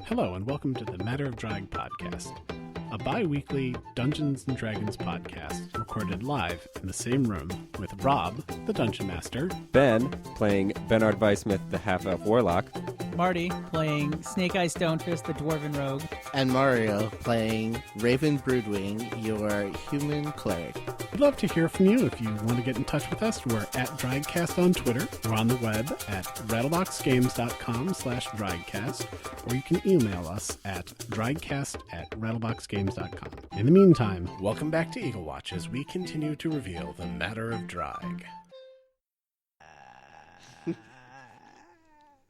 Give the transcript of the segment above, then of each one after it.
Hello, and welcome to the Matter of Draig podcast, a bi-weekly Dungeons & Dragons podcast recorded live in the same room with Rob, the Dungeon Master, Ben, playing Bernard Weissmith, the half-elf warlock, Marty, playing Snake Eye Stonefist, the Dwarven Rogue, and Mario, playing Raven Broodwing, your human cleric. We'd love to hear from you. If you want to get in touch with us, we're at DraigCast on Twitter. We're on the web at rattleboxgames.com/DraigCast, or you can email us at DraigCast@rattleboxgames.com. In the meantime, welcome back to Eagle Watch as we continue to reveal the matter of Draig.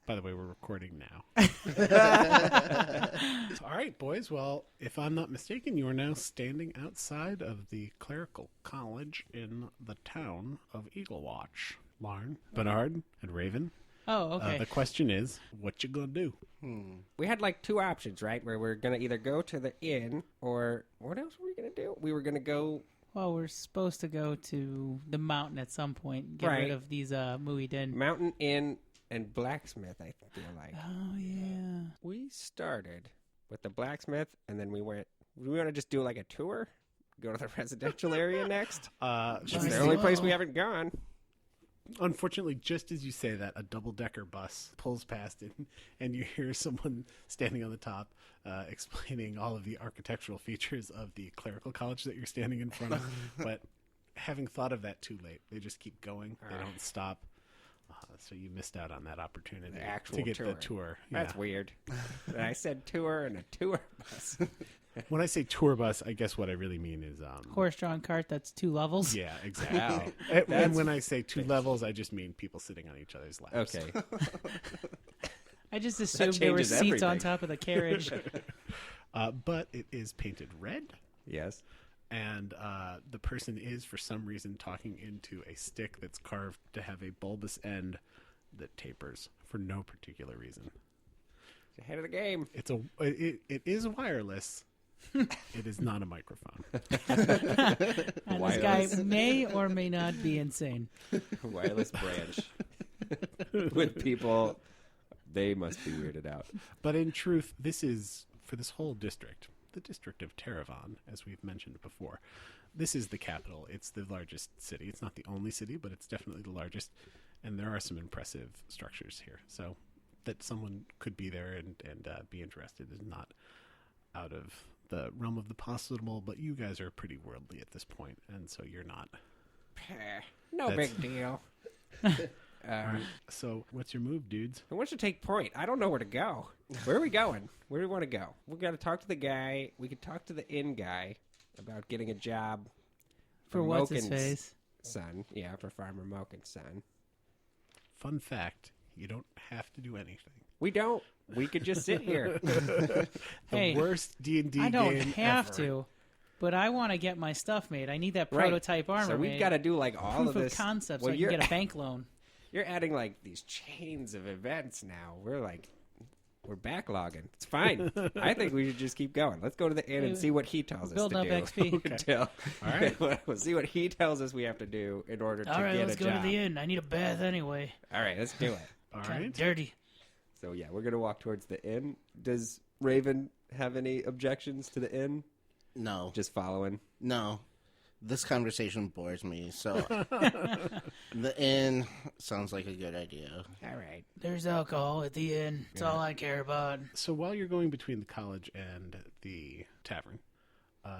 By the way, we're recording now. All right, boys. Well, if I'm not mistaken, you are now standing outside of the clerical college in the town of Eagle Watch. Lauren, Bernard, and Raven. Oh, okay. The question is, what you gonna do? We had like two options, right? Where we're going to either go to the inn or what else were we going to do? We were going to go... Well, we're supposed to go to the mountain at some point and get Right. rid of these Muiden. Mountain Inn and blacksmith, I feel like. Oh, yeah. We started with the blacksmith and then we want to just do like a tour? Go to the residential area next? It's Should we the see- only place we haven't gone. Unfortunately, just as you say that, a double-decker bus pulls past it, and you hear someone standing on the top explaining all of the architectural features of the clerical college that you're standing in front of. But having thought of that too late, they just keep going. They don't stop. So you missed out on that opportunity The actual to get tour. the tour. That's Yeah. weird. And I said tour and a tour bus. When I say tour bus, I guess what I really mean is... Horse-drawn cart, that's 2 levels. Yeah, exactly. Wow. And That's when I say two levels, I just mean people sitting on each other's laps. Okay. I just assumed there were changes seats on everything. top of the carriage. But it is painted red. Yes. And the person is, for some reason, talking into a stick that's carved to have a bulbous end that tapers for no particular reason. It's ahead of the game. It is wireless. It is not a microphone. And this guy may or may not be insane. Wireless branch. With people, they must be weirded out. But in truth, this is, for this whole district, the district of Teravon, as we've mentioned before. This is the capital. It's the largest city. It's not the only city, but it's definitely the largest. And there are some impressive structures here. So that someone could be there and be interested is not out of the realm of the possible, but you guys are pretty worldly at this point, and so you're not. No That's- big deal. All right. So what's your move, dudes? Who wants to take point? I don't know where to go. Where are we going? Where do we want to go? We got to talk to the guy. We could talk to the inn guy about getting a job For what's his Moken's face? son. Yeah, for Farmer Moken's son. Fun fact, you don't have to do anything. We don't. We could just sit here. The Hey, worst D&D game I don't have ever. to, but I want to get my stuff made. I need that Right. prototype armor So we've made. got to do like all Proof of of this. concept Well, so I can get a bank loan. You're adding like these chains of events now. We're backlogging. It's fine. I think we should just keep going. Let's go to the inn and see what he tells us Building to up do. XP. Until, All right. we'll see what he tells us we have to do in order to All right, get let's a go job. to the inn. I need a bath anyway. All right, let's do it. All Kind right. of dirty. So yeah, we're gonna walk towards the inn. Does Raven have any objections to the inn? No, Just following. no. This conversation bores me, so the inn sounds like a good idea. All right. There's alcohol at the inn. That's all I care about. So while you're going between the college and the tavern,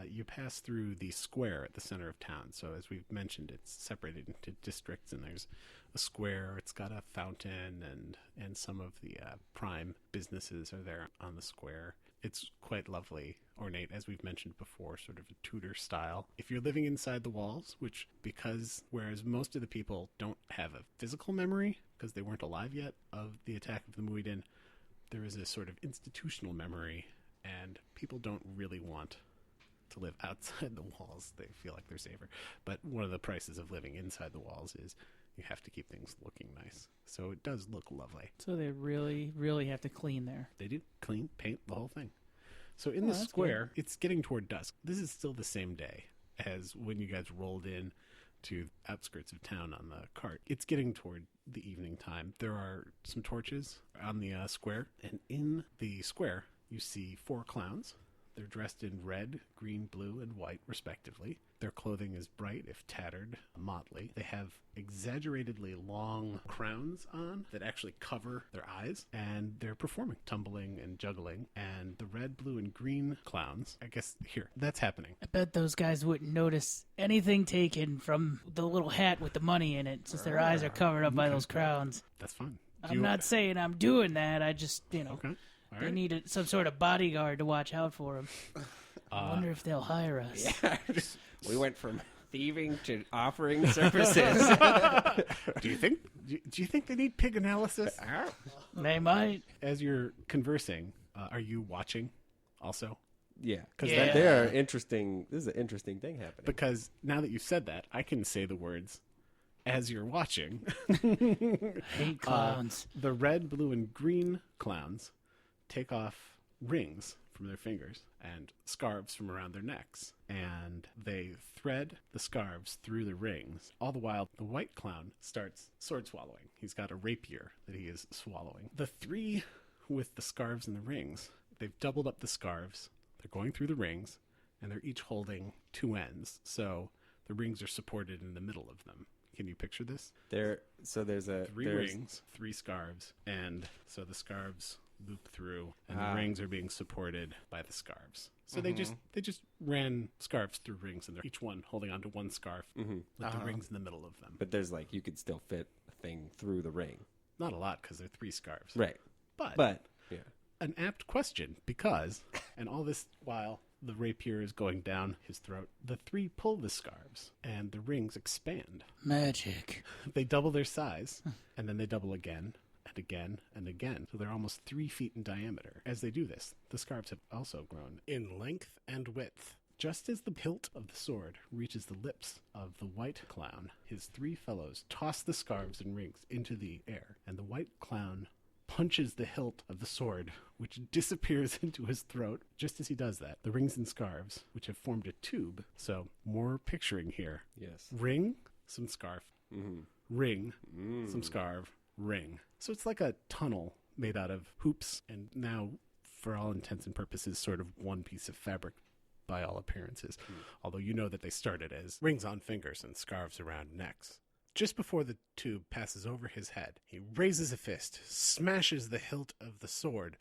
you pass through the square at the center of town. So as we've mentioned, it's separated into districts, and there's a square. It's got a fountain, and some of the prime businesses are there on the square. It's quite lovely, ornate, as we've mentioned before, sort of a Tudor style. If you're living inside the walls, whereas most of the people don't have a physical memory, because they weren't alive yet, of the attack of the Muiden, there is a sort of institutional memory, and people don't really want to live outside the walls. They feel like they're safer. But one of the prices of living inside the walls is you have to keep things looking nice. So it does look lovely. So they really, really have to clean there. They do clean, paint, the whole thing. So in Oh, the that's square, it's getting toward dusk. This is still the same day as when you guys rolled in to the outskirts of town on the cart. It's getting toward the evening time. There are some torches on the square, and in the square you see 4 clowns. They're dressed in red, green, blue, and white, respectively. Their clothing is bright, if tattered, motley. They have exaggeratedly long crowns on that actually cover their eyes, and they're performing, tumbling and juggling. And the red, blue, and green clowns, I guess, here, that's happening. I bet those guys wouldn't notice anything taken from the little hat with the money in it, since their eyes are covered up by those crowns. That's fine. I'm not saying I'm doing that. I just, Okay. All they right. need some sort of bodyguard to watch out for them. I wonder if they'll hire us. Yeah. We went from thieving to offering services. Do you think they need pig analysis? They might. As you're conversing, are you watching also? Yeah. Because Yeah. There are interesting. This is an interesting thing happening. Because now that you've said that, I can say the words as you're watching. Hate clowns. The red, blue, and green clowns take off rings from their fingers and scarves from around their necks. And they thread the scarves through the rings. All the while, the white clown starts sword swallowing. He's got a rapier that he is swallowing. The 3 with the scarves and the rings, they've doubled up the scarves. They're going through the rings, and they're each holding 2 ends. So the rings are supported in the middle of them. Can you picture this? There's 3 rings, 3 scarves, and so the scarves loop through, and the rings are being supported by the scarves. So they just ran scarves through rings, and they're each one holding onto one scarf with the rings in the middle of them. But there's you could still fit a thing through the ring. Not a lot because they're 3 scarves. Right. But yeah. an apt question because, and all this while the rapier is going down his throat, the 3 pull the scarves, and the rings expand. Magic. They double their size, and then they double again, and again, and again. So they're almost 3 feet in diameter. As they do this, the scarves have also grown in length and width. Just as the hilt of the sword reaches the lips of the white clown, his 3 fellows toss the scarves and rings into the air, and the white clown punches the hilt of the sword, which disappears into his throat. Just as he does that, the rings and scarves, which have formed a tube, so more picturing here. Yes. Ring, some scarf, ring, some scarf, ring. So it's like a tunnel made out of hoops, and now, for all intents and purposes, sort of one piece of fabric by all appearances. Although you know that they started as rings on fingers and scarves around necks. Just before the tube passes over his head, he raises a fist, smashes the hilt of the sword,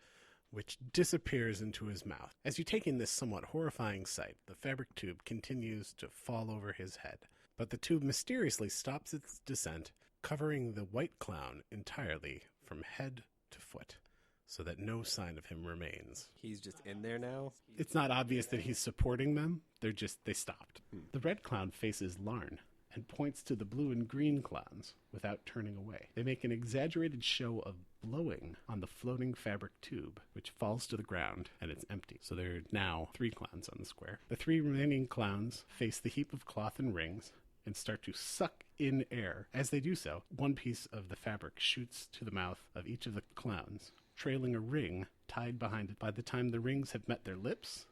which disappears into his mouth. As you take in this somewhat horrifying sight, the fabric tube continues to fall over his head. But the tube mysteriously stops its descent, covering the white clown entirely from head to foot, so that no sign of him remains. He's just in there now? It's not obvious that he's supporting them. They stopped. The red clown faces Larn and points to the blue and green clowns without turning away. They make an exaggerated show of blowing on the floating fabric tube, which falls to the ground, and it's empty. So there are now 3 clowns on the square. The 3 remaining clowns face the heap of cloth and rings and start to suck in air. As they do so, one piece of the fabric shoots to the mouth of each of the clowns, trailing a ring tied behind it. By the time the rings have met their lips,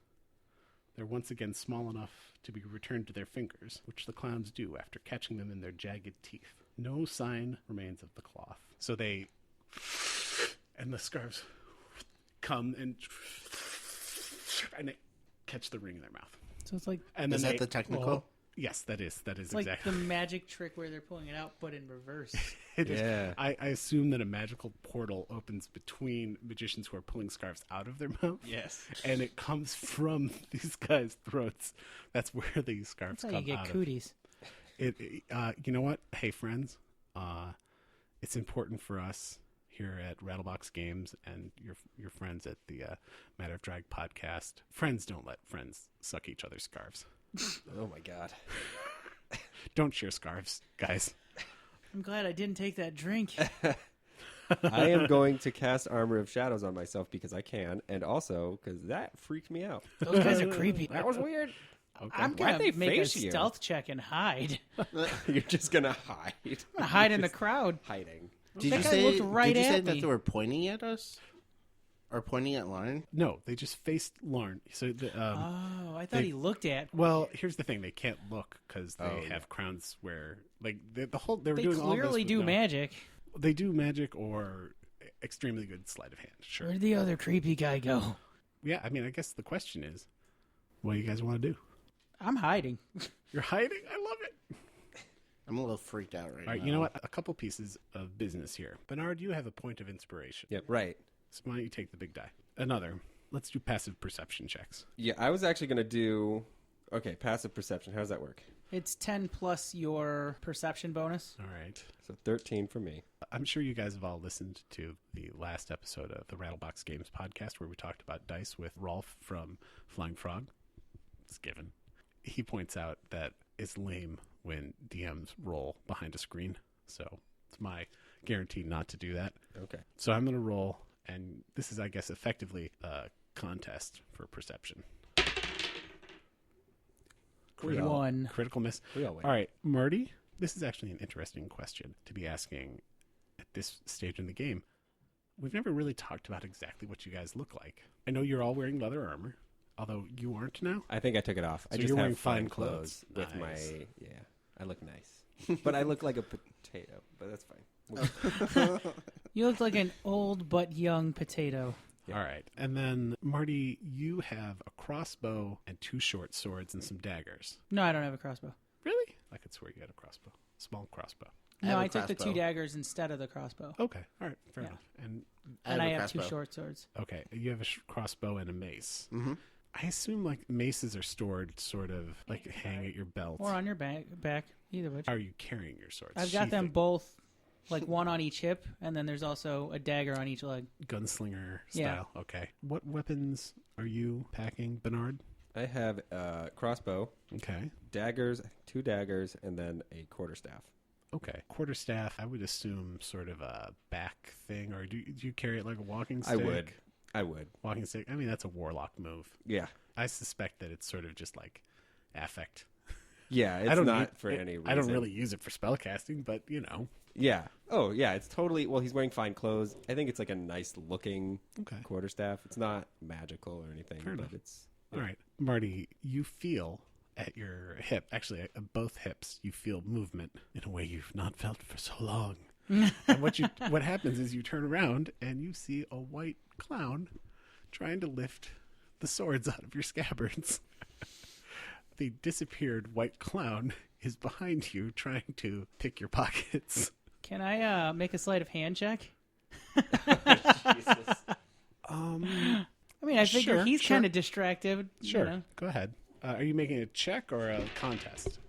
they're once again small enough to be returned to their fingers, which the clowns do after catching them in their jagged teeth. No sign remains of the cloth. So they... and the scarves come and they catch the ring in their mouth. So it's like And Is then that the technical? well, yes, that is it's like exactly. the magic trick where they're pulling it out, but in reverse. It is. Yeah. I assume that a magical portal opens between magicians who are pulling scarves out of their mouth. Yes. And it comes from these guys' throats. That's where these scarves That's how come you out get of. cooties. You know what? Hey, friends. It's important for us here at Rattlebox Games and your friends at the Matter of Drag podcast. Friends don't let friends suck each other's scarves. Oh my god. Don't share scarves, guys. I'm glad I didn't take that drink. I am going to cast Armor of Shadows on myself because I can, and also because that freaked me out. Those guys are creepy. That was weird. Okay. I'm Why'd gonna they make a face you? stealth check and hide. You're just gonna hide. I'm gonna hide in the crowd. Hiding. Did That you guy say, looked right did you say at that me. they were pointing at us? Or pointing at Lauren? No, they just faced Larn. So Oh, I thought he looked at. well, here's the thing: they can't look because they Oh, have yeah. crowns where, like, the whole they were They doing all this clearly with do no- magic. They do magic or extremely good sleight of hand. Sure. Where'd the other creepy guy go? yeah, I mean, I guess the question is, what do you guys want to do? I'm hiding. You're hiding? I love it. I'm a little freaked out right now. All right, you know what? A couple pieces of business here. Bernard, you have a point of inspiration. Yep. Right. So why don't you take the big die? Another. Let's do passive perception checks. Yeah, I was actually going to do... Okay, passive perception. How does that work? It's 10 plus your perception bonus. All right. So 13 for me. I'm sure you guys have all listened to the last episode of the Rattlebox Games podcast where we talked about dice with Rolf from Flying Frog. It's given. He points out that it's lame when DMs roll behind a screen. So it's my guarantee not to do that. Okay. So I'm going to roll, and this is, I guess, effectively a contest for perception. Critical, 1. critical miss. We all win. All right, Marty, this is actually an interesting question to be asking at this stage in the game. We've never really talked about exactly what you guys look like. I know you're all wearing leather armor, although you aren't now. I think I took it off. I So just you're have wearing fine fine clothes clothes. with Nice. my... Yeah, I look nice. But I look like a potato, but that's fine. You look like an old but young potato. Yeah. All right. And then, Marty, you have a crossbow and 2 short swords and some daggers. No, I don't have a crossbow. Really? I could swear you had a crossbow. Small crossbow. I No, have a I took the 2 crossbow. daggers instead of the crossbow. Okay. All right. Fair Yeah. enough. And, And I a have 2 crossbow. short swords. okay, you have a crossbow and a mace. Mm-hmm. I assume, like, maces are stored sort of, like, hang at your belt. Or on your back, either which. How are you carrying your swords? I've got them Sheathing? both, like one on each hip, and then there's also a dagger on each leg. Gunslinger Yeah. style. Okay. What weapons are you packing, Bernard? I have a crossbow, Okay. daggers, 2 daggers, and then a quarterstaff. Okay. Quarterstaff, I would assume sort of a back thing, or do you carry it like a walking stick? I would. Walking stick? I mean, that's a warlock move. Yeah. I suspect that it's sort of just like affect. Yeah, it's I don't not need- for any reason. I don't really use it for spellcasting, but, you know. Yeah. Oh, yeah, it's totally... Well, he's wearing fine clothes. I think it's like a nice-looking Okay. quarterstaff. It's not magical or anything, Fair but enough. it's... All right. Marty, you feel at your hip, actually at both hips, you feel movement in a way you've not felt for so long. And what happens is you turn around and you see a white clown trying to lift the swords out of your scabbards. The disappeared white clown is behind you trying to pick your pockets. Can I make a sleight of hand check? I mean, I figure Sure, he's sure. kind of distracted. Sure. You know. Go ahead. Are you making a check or a contest?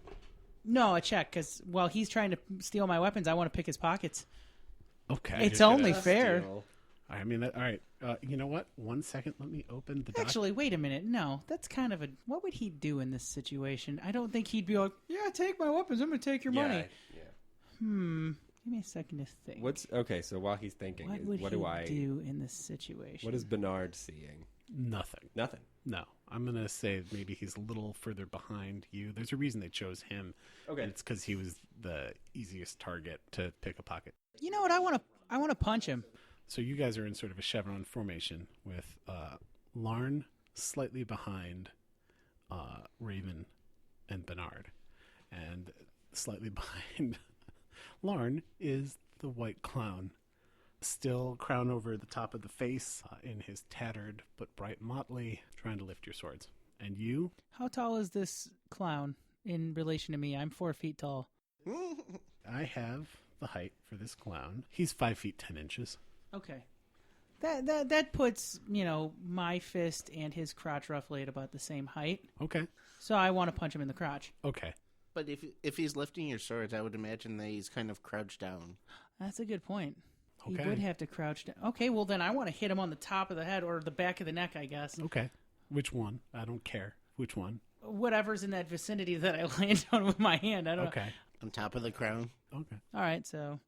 No, a check, because while he's trying to steal my weapons, I want to pick his pockets. Okay. It's just gonna- only fair. I mean, all right. You know what? 1 second. Let me open the document. Actually, wait a minute. No, that's kind of a... What would he do in this situation? I don't think he'd be like, yeah, take my weapons. I'm going to take your money. Yeah. Give me a second to think. What's... Okay, so while he's thinking, What would what he do I... do in this situation? What is Bernard seeing? Nothing. Nothing. No. I'm going to say maybe he's a little further behind you. There's a reason they chose him. Okay. And it's because he was the easiest target to pick a pocket. You know what? I want to punch him. So you guys are in sort of a chevron formation with Larn slightly behind Raven and Bernard. And slightly behind Larn is the white clown, still crown over the top of the face in his tattered but bright motley, trying to lift your swords. And you? How tall is this clown in relation to me? I'm 4 feet tall. I have the height for this clown. He's 5 feet 10 inches. Okay. That puts, my fist and his crotch roughly at about the same height. Okay. So I want to punch him in the crotch. Okay. But if he's lifting your swords, I would imagine that he's kind of crouched down. That's a good point. Okay. He would have to crouch down. Okay, well then I want to hit him on the top of the head or the back of the neck, I guess. Okay. Which one? I don't care. Which one? Whatever's in that vicinity that I land on with my hand. I don't know. Okay. On top of the crown. Okay. All right, so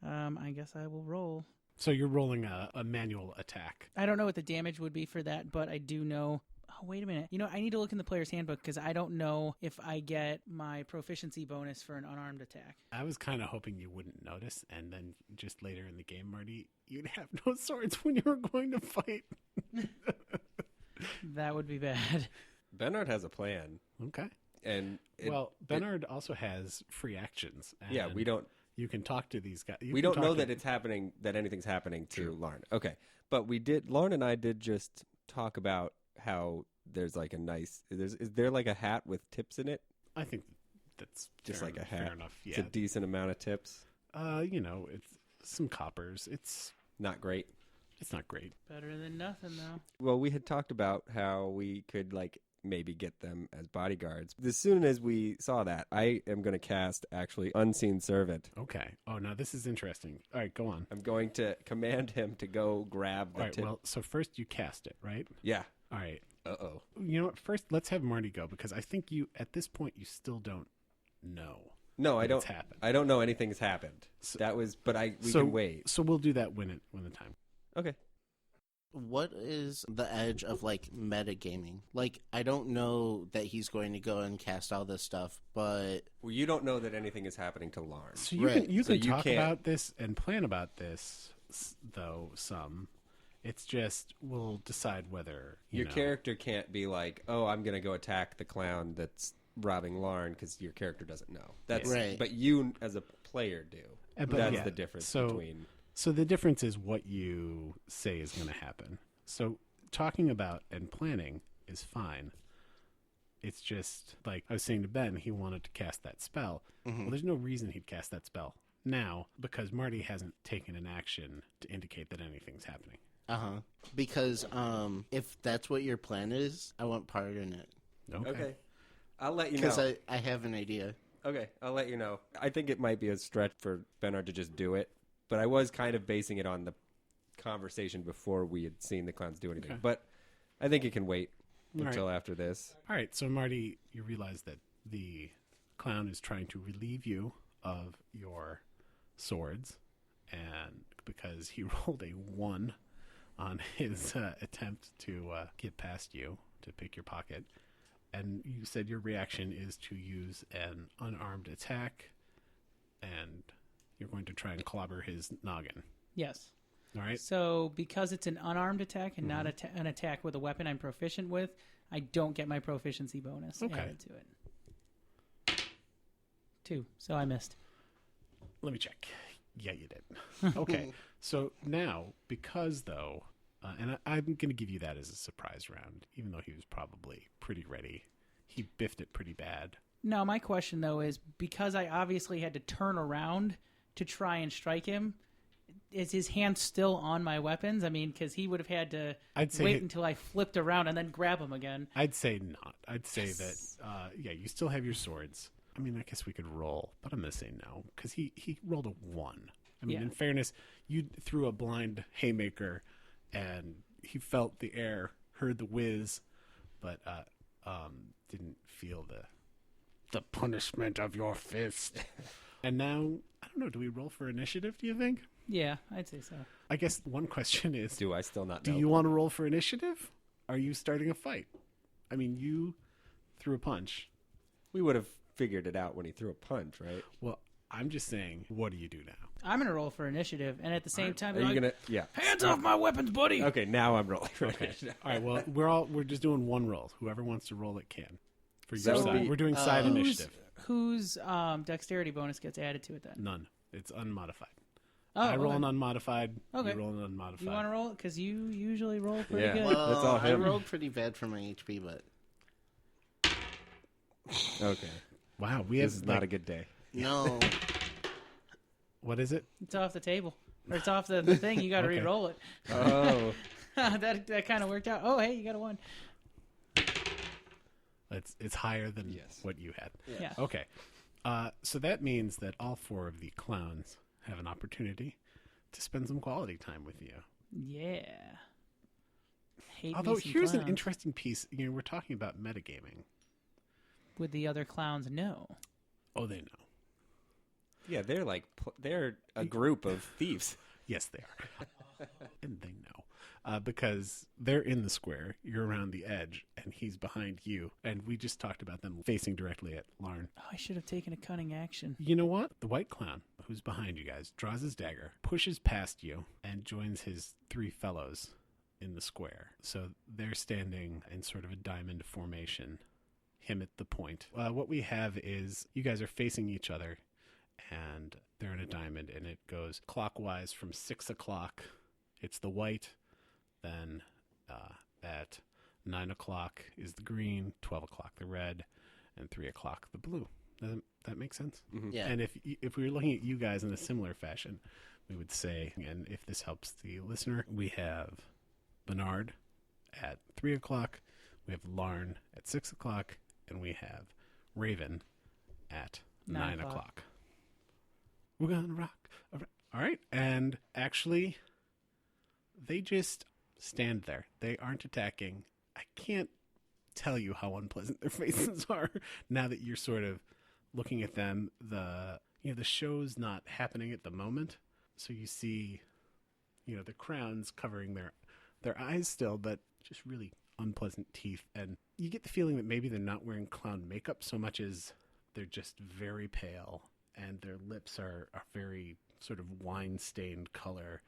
I guess I will roll. So you're rolling a manual attack. I don't know what the damage would be for that, but I do know... Oh, wait a minute. I need to look in the player's handbook because I don't know if I get my proficiency bonus for an unarmed attack. I was kind of hoping you wouldn't notice, and then just later in the game, Marty, you'd have no swords when you were going to fight. That would be bad. Bernard has a plan. Okay. And Bernard also has free actions. And yeah, we don't... You can talk to these guys. We don't know that it's happening, that anything's happening to True. Larn. Okay. But Larn and I did just talk about how there's like a nice? Is there like a hat with tips in it? I think that's Just fair, like a hat. Fair enough. It's Yeah. a decent amount of tips. It's some coppers. It's Not great. not great. Better than nothing, though. Well, we had talked about how we could like maybe get them as bodyguards. As soon as we saw that, I am going to cast actually Unseen Servant. Okay. Oh, now this is interesting. All right, go on. I'm going to command him to go grab the All right. tip. Well, so first you cast it, right? Yeah. All right. Uh-oh. You know what? First, let's have Marty go because I think you, at this point, you still don't know. No, I that don't. it's happened. I don't know anything's happened. That was, but we can wait. So we'll do that when the time. Okay. What is the edge of like metagaming? Like, I don't know that he's going to go and cast all this stuff, but Well, you don't know that anything is happening to Larn. So you Right. can you So can you talk can't- about this and plan about this, though. Some, it's just we'll decide whether Your know, character can't be like, "Oh, I'm going to go attack the clown that's robbing Larn," because your character doesn't know. That's Right. But you, as a player, do. But That's yeah, the difference so- between. So the difference is what you say is going to happen. So talking about and planning is fine. It's just like I was saying to Ben, he wanted to cast that spell. Well, there's no reason he'd cast that spell now because Marty hasn't taken an action to indicate that anything's happening. because if that's what your plan is, I want part in it Okay. I'll let you know. because I have an idea. Okay, I'll let you know. I think it might be a stretch for Bernard to just do it, but I was kind of basing it on the conversation before we had seen the clowns do anything. Okay. But I think it can wait All until after this. All right, so Marty, you realize that the clown is trying to relieve you of your swords, and because he rolled a 1 on his attempt to get past you to pick your pocket, and you said your reaction is to use an unarmed attack, and you're going to try and clobber his noggin. Yes. All right. So because it's an unarmed attack and not an attack with a weapon I'm proficient with, I don't get my proficiency bonus Okay. added to it. 2. So I missed. Let me check. Yeah, you did. Okay. So now, because though, and I'm going to give you that as a surprise round, even though he was probably pretty ready. He biffed it pretty bad. No, my question though is because I obviously had to turn around to try and strike him. Is his hand still on my weapons? I mean, because he would have had to I'd say wait until I flipped around and then grab him again. I'd say not. I'd say that, yeah, you still have your swords. I mean, I guess we could roll, but I'm going to say no, because he rolled a 1. I mean, Yeah. in fairness, you threw a blind haymaker, and he felt the air, heard the whiz, but didn't feel the punishment of your fist. And now, I don't know, do we roll for initiative, do you think? Yeah, I'd say so. I guess one question is, Do I still not do know? you want to roll for initiative? Are you starting a fight? I mean, you threw a punch. We would have figured it out when he threw a punch, right? Well, I'm just saying, what do you do now? I'm gonna roll for initiative, and at the same time, Are be you like, going to... Yeah. hands off my weapons, buddy. Okay, now I'm rolling. Okay. All right. Well, we're just doing one roll. Whoever wants to roll it can. For your So side, the- we're doing side initiative. Whose dexterity bonus gets added to it then? None. It's unmodified. Oh, I roll okay. an unmodified. Okay. You roll an unmodified. You want to roll it because you usually roll pretty Yeah. good. Well- That's all I him. rolled pretty bad for my HP, but Okay. Wow, we This have is not a good day. no. What is it? It's off the table, or it's off the thing. You got to Okay. re-roll it. Oh. that kind of worked out. Oh, hey, you got a 1. It's higher than Yes. what you had. Yeah. Okay. So that means that all 4 of the clowns have an opportunity to spend some quality time with you. Yeah. Hate me Although some here's an clowns. interesting piece. You know, we're talking about metagaming. Would the other clowns know? Oh, they know. Yeah, they're like... They're a group of thieves. Yes, they are. And they know. Because they're in the square, you're around the edge, and he's behind you. And we just talked about them facing directly at Larn. Oh, I should have taken a cunning action. You know what? The white clown, who's behind you guys, draws his dagger, pushes past you, and joins his 3 fellows in the square. So they're standing in sort of a diamond formation, him at the point. What we have is you guys are facing each other, and they're in a diamond, and it goes clockwise from 6 o'clock. It's the white, then At 9 o'clock is the green, 12 o'clock the red, and 3 o'clock the blue. That makes sense? Mhm. Yeah. And if we were looking at you guys in a similar fashion, we would say, and if this helps the listener, we have Bernard at 3 o'clock, we have Larn at 6 o'clock, and we have Raven at 9 o'clock. We're gonna rock. All right. And actually, they just stand there. They aren't attacking. I can't tell you how unpleasant their faces are now that you're sort of looking at them. The show's not happening at the moment, so you see, the crowns covering their eyes still, but just really unpleasant teeth, and you get the feeling that maybe they're not wearing clown makeup so much as they're just very pale, and their lips are very sort of wine-stained color.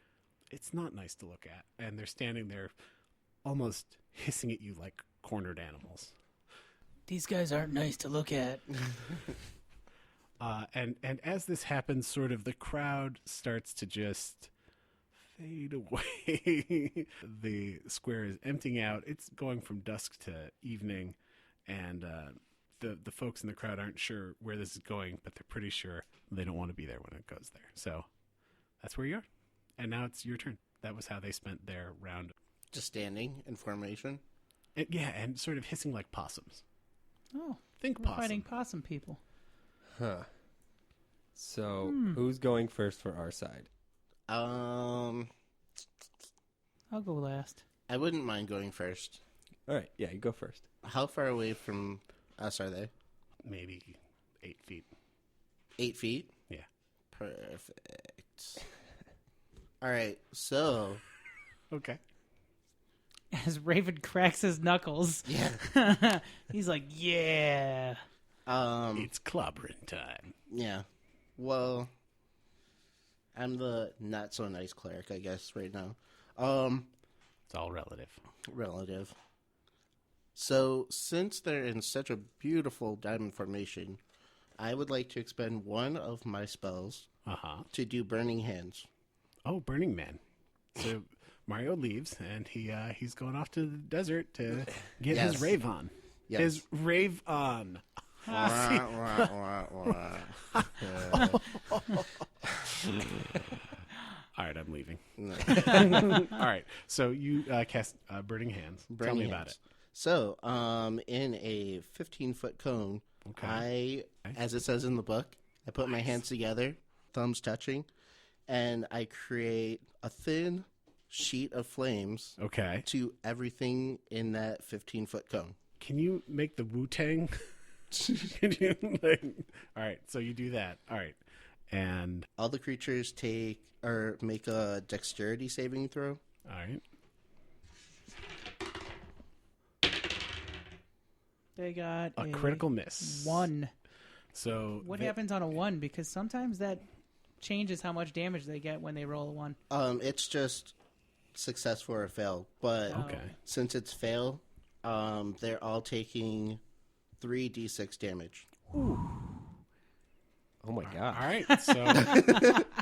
It's not nice to look at, and they're standing there almost hissing at you like cornered animals. These guys aren't nice to look at. And as this happens, sort of the crowd starts to just fade away. The square is emptying out. It's going from dusk to evening, and the folks in the crowd aren't sure where this is going, but they're pretty sure they don't want to be there when it goes there. So that's where you are. And now it's your turn. That was how they spent their round. Just standing in formation. And sort of hissing like possums. Oh, Think we're possum. fighting possum people. Huh. So, who's going first for our side? I'll go last. I wouldn't mind going first. All right, yeah, you go first. How far away from us are they? Maybe 8 feet. 8 feet? Yeah. Perfect. All right, so Okay. As Raven cracks his knuckles, yeah, he's like, "Yeah." It's clobbering time. yeah. Well, I'm the not so nice cleric, I guess, right now. It's all relative. Relative. So, since they're in such a beautiful diamond formation, I would like to expend one of my spells Uh-huh. to do Burning Hands. Oh, Burning Man. So Mario leaves, and he's going off to the desert to get Yes. his rave on. Yes. His rave on. Wah, wah, wah, wah. All right, I'm leaving. No. All right, so you cast Burning Hands. Tell Burning me about Hands. it. So, in a 15-foot cone, Okay. as it says in the book, I put my hands together, thumbs touching, and I create a thin sheet of flames Okay. to everything in that 15-foot cone. Can you make the Wu-Tang? All right, so you do that. All right, and All the creatures make a dexterity saving throw. all right. They got A critical miss. 1. So What happens on a 1? Because sometimes that changes how much damage they get when they roll a 1. It's just successful or fail, but Okay. since it's fail, they're all taking 3d6 damage. Oh my god. All right, so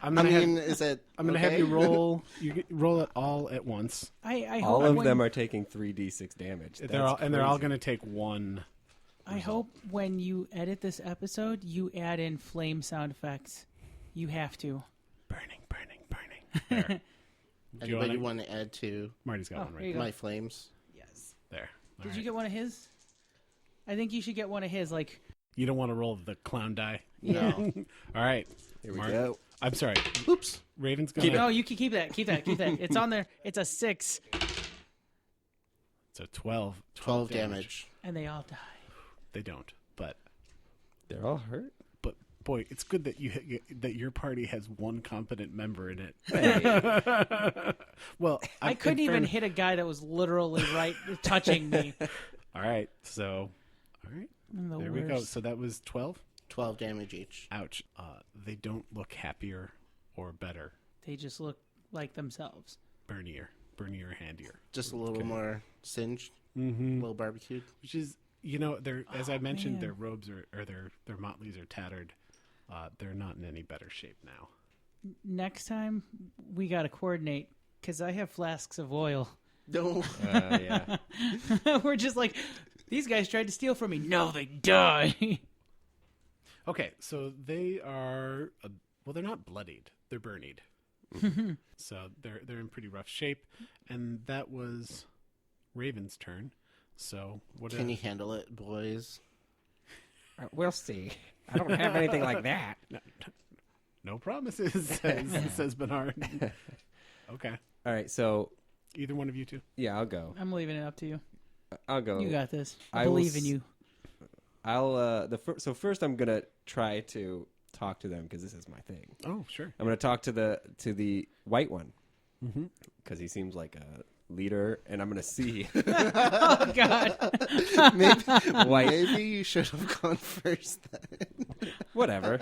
I'm gonna Is it? I'm gonna have you roll. Roll it all at once. I All hope of when, them are taking 3d6 damage. They're all crazy. gonna take one. I hope when you edit this episode, you add in flame sound effects. You have to. Burning, burning, burning. There. Do you Anybody want want to add to Marty's got Oh, one there right you go. my flames? Yes. there. All Did right. you get one of his? I think you should get one of his. Like, You don't want to roll the clown die. No. All right. Here we Mark- go. I'm sorry. Oops. Raven's gonna. no, you can keep that. Keep that. Keep that. It's on there. It's a 6, So 12. 12 damage. and they all die. They don't. But They're all hurt? boy, it's good that that your party has one competent member in it. Well, I couldn't even hit a guy that was literally right touching me. All right. So, all right. I'm the There we go. worst. So that was 12. 12 damage each. Ouch. They don't look happier or better. They just look like themselves. Burnier, handier. Just a little more singed, Mm-hmm. a little barbecued. Which is, they're as I mentioned, man. their robes or their motleys are tattered. They're not in any better shape now. Next time, we got to coordinate because I have flasks of oil. No. Yeah. We're just like, these guys tried to steal from me. No, they die. Okay, so they are well, they're not bloodied. They're burnied. So they're in pretty rough shape, and that was Raven's turn. So what Can you handle it, boys? We'll see. I don't have anything like that. No promises, says Bernard. Okay. All right, so Either one of you two? yeah, I'll go. I'm leaving it up to you. I'll go. You got this. I I will believe in you. I'll so first I'm gonna try to talk to them because this is my thing. Oh, sure. I'm gonna talk to the white one because he seems like a leader, and I'm gonna see Oh, God. Maybe you should have gone first then. whatever.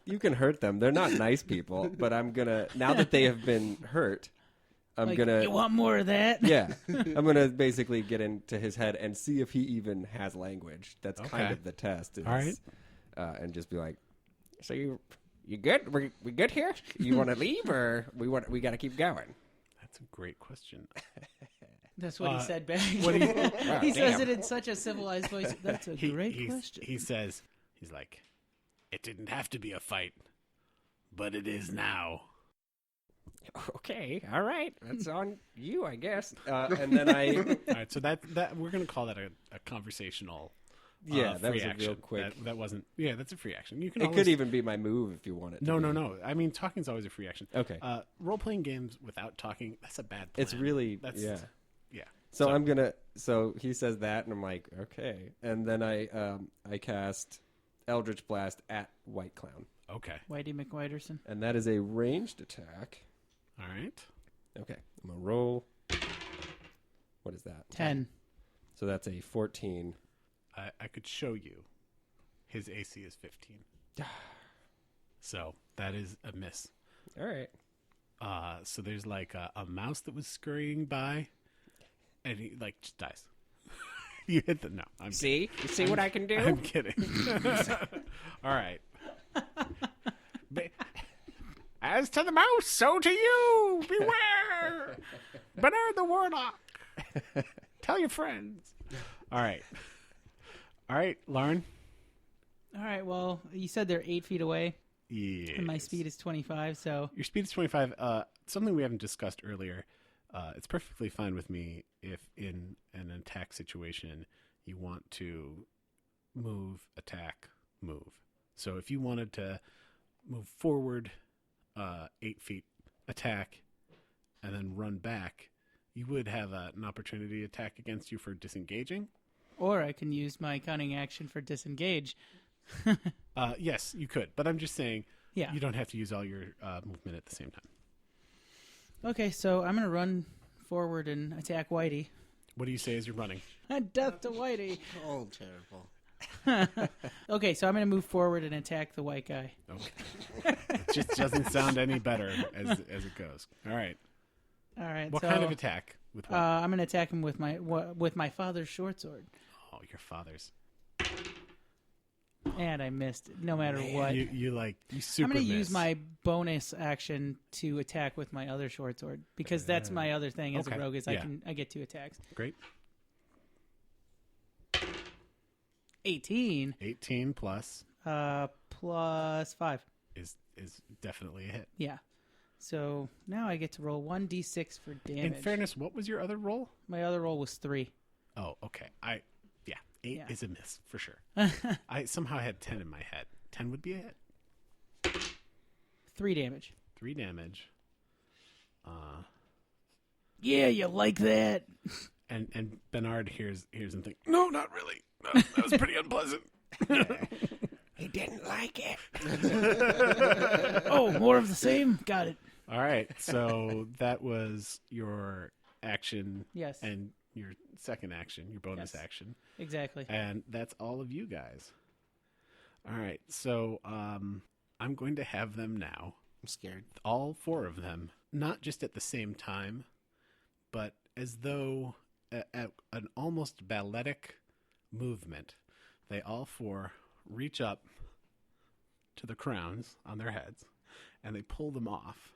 You can hurt them. They're not nice people, but I'm gonna now that they have been hurt, I'm Like, gonna you want more of that? yeah, I'm gonna basically get into his head and see if he even has language. That's kind Okay. of the test. All right. And just be like, so you good? We good here? You want to leave or we got to keep going? That's a great question. That's what he said back. What do you, He says damn. it in such a civilized voice. That's a great question. He says, he's like, it didn't have to be a fight, but it is now. Okay, all right, that's on you, I guess. And then I All right, so that we're gonna call that a conversational. yeah, that free was a action. real quick. That wasn't. Yeah, that's a free action. You can. It always, could even be my move if you want it. To No, be. no. I mean, talking's always a free action. Okay, Role playing games without talking, that's a bad plan. it's really That's yeah. yeah. So I'm gonna. So he says that, and I'm like, okay. And then I cast Eldritch Blast at White Clown, Okay. Whitey McWhiterson. and that is a ranged attack. All right. Okay, I'm gonna roll. What is that? 10. So that's a 14. I could show you. His AC is 15. So that is a miss. All right. So there's like a mouse that was scurrying by, and he like just dies. You hit the no. I'm See, you see what I can do? I'm kidding. All right. As to the mouse, so to you. Beware, Bernard the Warlock. Tell your friends. All right, Lauren. All right, well, you said they're 8 feet away, Yeah. and my speed is 25, so Your speed is 25. Something we haven't discussed earlier. It's perfectly fine with me if in an attack situation you want to move, attack, move. So if you wanted to move forward 8 feet, attack, and then run back, you would have an opportunity attack against you for disengaging. or I can use my cunning action for disengage. Yes, you could. But I'm just saying Yeah. you don't have to use all your movement at the same time. Okay, so I'm going to run forward and attack Whitey. What do you say as you're running? Death to Whitey. Oh, terrible. Okay, so I'm going to move forward and attack the white guy. Okay. It just doesn't sound any better as it goes. All right. All right. What so, kind of attack? With what? I'm going to attack him with my father's short sword, Oh, your father's. and I missed. No matter what, You super I'm going to miss. use my bonus action to attack with my other short sword because that's my other thing as Okay, a rogue is yeah. I get 2 attacks. Great. 18 18 plus plus 5. is definitely a hit. Yeah. So now I get to roll 1d6 for damage. In fairness, what was your other roll? My other roll was 3. Oh, okay. 8 Yeah. is a miss for sure. I somehow had 10 in my head. 10 would be a hit. 3 damage. 3 damage. Yeah, you like that? And Bernard hears and thinks, no, not really. No, that was pretty unpleasant. He didn't like it. Oh, more of the same? Got it. All right, so that was your action. Yes. And your second action, your bonus Yes. action. Exactly. And that's all of you guys. All right, so I'm going to have them now, I'm scared. all 4 of them, not just at the same time, but as though at an almost balletic movement, they all 4 reach up to the crowns on their heads, and they pull them off,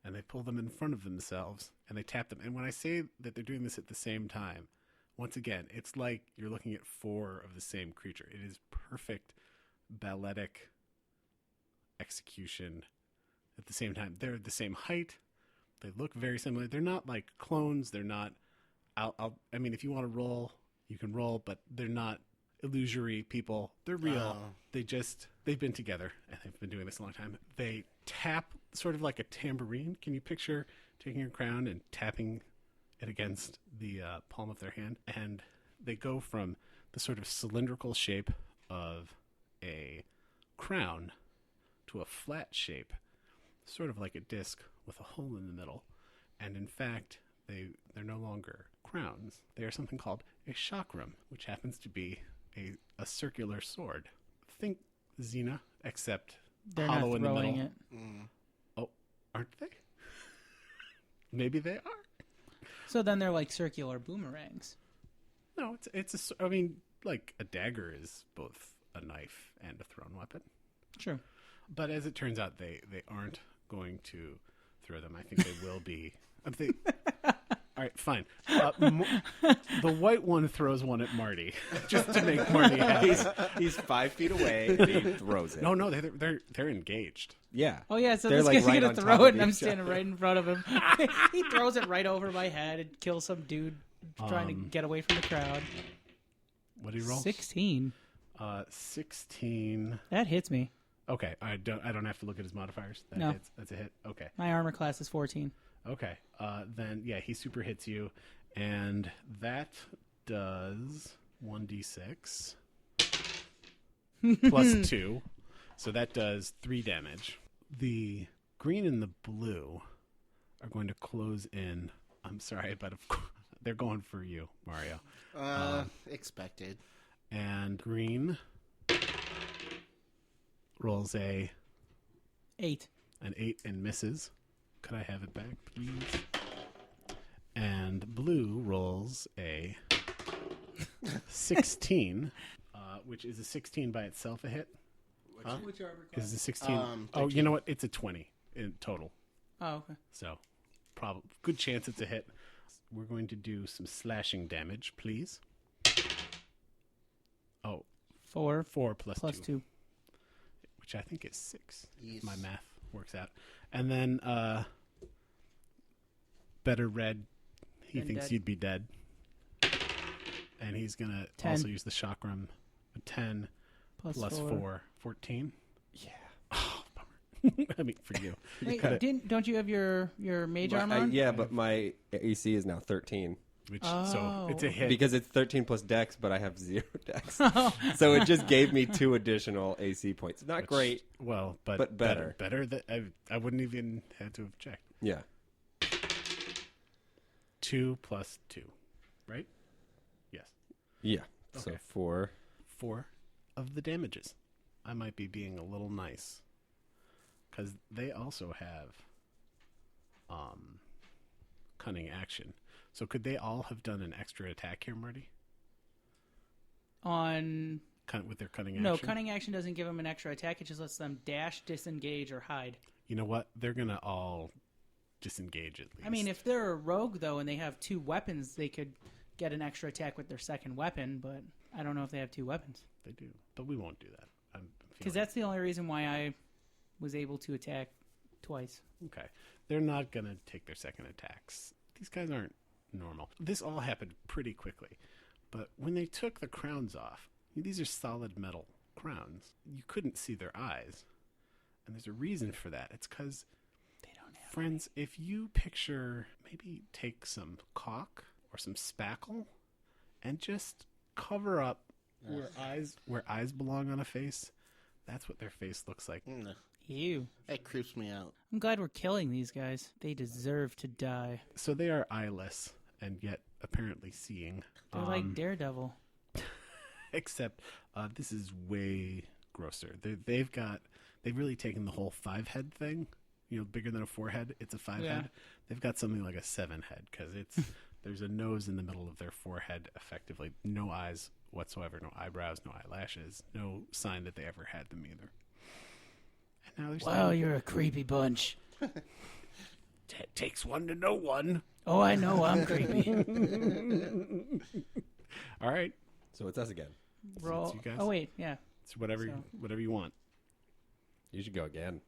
and they pull them in front of themselves, and they tap them. And when I say that they're doing this at the same time, once again, it's like you're looking at 4 of the same creature. It is perfect balletic execution at the same time. They're the same height. They look very similar. They're not like clones. They're not. I mean, if you want to roll, you can roll, but they're not illusory people. They're real. They've been together and they've been doing this a long time. They tap sort of like a tambourine. Can you picture taking your crown and tapping it against the palm of their hand? And they go from the sort of cylindrical shape of a crown to a flat shape, sort of like a disc with a hole in the middle. And in fact, they're no longer crowns. They are something called a chakram, which happens to be a circular sword. Think Xena, except They're hollow not in the throwing middle. it. Oh, aren't they? Maybe they are. So then they're like circular boomerangs. No, I mean, like a dagger is both a knife and a thrown weapon. True. But as it turns out, they aren't going to throw them. I think they will be. All right, fine. The white one throws one at Marty, just to make Marty happy. He's 5 feet away and he throws it. No, they're engaged. Yeah. Oh yeah, so They're, this like, guy's right gonna on top throw of it, and I'm each standing right in front of him. He throws it right over my head and kills some dude trying to get away from the crowd. What did he roll? 16. 16. That hits me. Okay, I don't have to look at his modifiers. That No. hits. That's a hit. Okay. My armor class is 14. Okay. Then yeah, he super hits you, and that does 1d6 plus 2, so that does 3 damage. The green and the blue are going to close in. I'm sorry, but of course they're going for you, Mario. Expected. And green rolls an 8. 8 and misses. Could I have it back, please? And blue rolls a 16, which is a 16 by itself a hit. Huh? Which armor class? Is a 16? Oh, 13. you know what? It's a 20 in total. Oh, okay. So, good chance it's a hit. We're going to do some slashing damage, please. Oh, 4 plus 2. which I think is 6. Yes. My math works out. And then Better Red, he Been thinks dead. you'd be dead. And he's going to 10. also use the chakram. A 10 plus 4, 14. Yeah. Oh, bummer. I mean, for you. Wait, don't you have your mage armor on? Yeah, but my AC is now 13. Which, so it's a hit. Because it's 13 plus dex, but I have 0 dex. So it just gave me 2 additional AC points. Not Which- great. Well, but better. Better that I wouldn't even had to have checked. Yeah. 2 plus 2, right? Yes. Yeah. So Okay. 4. 4 of the damages. I might be being a little nice. Because they also have cunning action. So could they all have done an extra attack here, Marty? With their cunning action? No, cunning action doesn't give them an extra attack. It just lets them dash, disengage, or hide. You know what? They're going to all disengage at least. I mean, if they're a rogue, though, and they have 2 weapons, they could get an extra attack with their second weapon, but I don't know if they have 2 weapons. They do. But we won't do that. Because that's the only reason why I was able to attack twice. Okay. They're not going to take their second attacks. These guys aren't normal. This all happened pretty quickly. But when they took the crowns off, these are solid metal crowns. You couldn't see their eyes. And there's a reason for that. It's because, They don't have. friends, if you picture, maybe take some caulk or some spackle and just cover up where eyes belong on a face, that's what their face looks like. Ew. That creeps me out. I'm glad we're killing these guys. They deserve to die. So they are eyeless and yet apparently seeing. They're like Daredevil. Except this is way grosser. They've really taken the whole 5-head thing. You know, bigger than a 4-head. It's a 5-head. Yeah. They've got something like a 7-head because there's a nose in the middle of their forehead. Effectively, no eyes whatsoever, no eyebrows, no eyelashes, no sign that they ever had them either. And now they're Wow, you're a creepy bunch. It takes one to know one. Oh, I know, I'm creepy. All right. So it's us again. Roll. It's you guys. Oh wait, yeah. It's whatever you want. You should go again.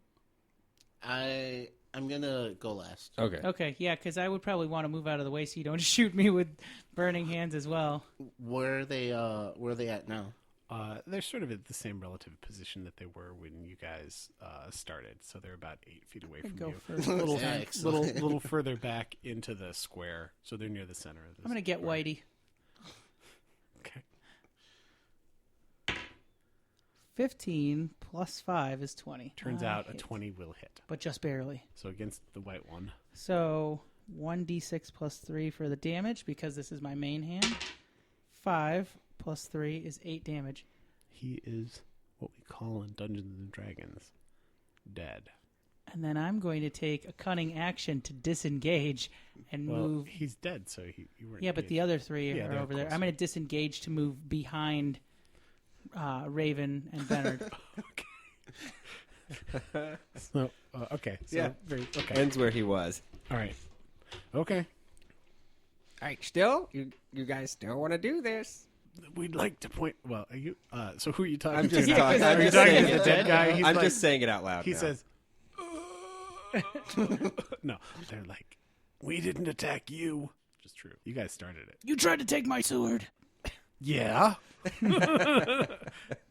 I'm gonna go last. Okay. Okay, yeah, because I would probably want to move out of the way so you don't shoot me with burning hands as well. Where are they at now? They're sort of at the same relative position that they were when you guys started. So they're about 8 feet away from Go you. first. A little, Excellent. little further back into the square. So they're near the center of this. I'm gonna get square. Whitey. Okay. 15 plus 5 is 20. Turns I out a hit, 20 will hit. but just barely. So against the white one. So 1d6 plus 3 for the damage because this is my main hand. 5 plus 3 is 8 damage. He is what we call in Dungeons and Dragons dead. And then I'm going to take a cunning action to disengage and Well, move. he's dead, so you weren't. Yeah, but the other three Yeah, are they're over there. closer. I'm going to disengage to move behind Raven and Bernard. So, okay. So Yeah. okay. Ends where he was. All right. Okay. All right, still? You guys still want to do this? We'd like to point. Well, are you? So who are you talking I'm to? just now? talking. I'm Are you just talking saying to the it. dead guy? He's I'm like- just saying it out loud. He now. says, "No." They're like, "We didn't attack you." Which is true. You guys started it. You tried to take my sword. Yeah.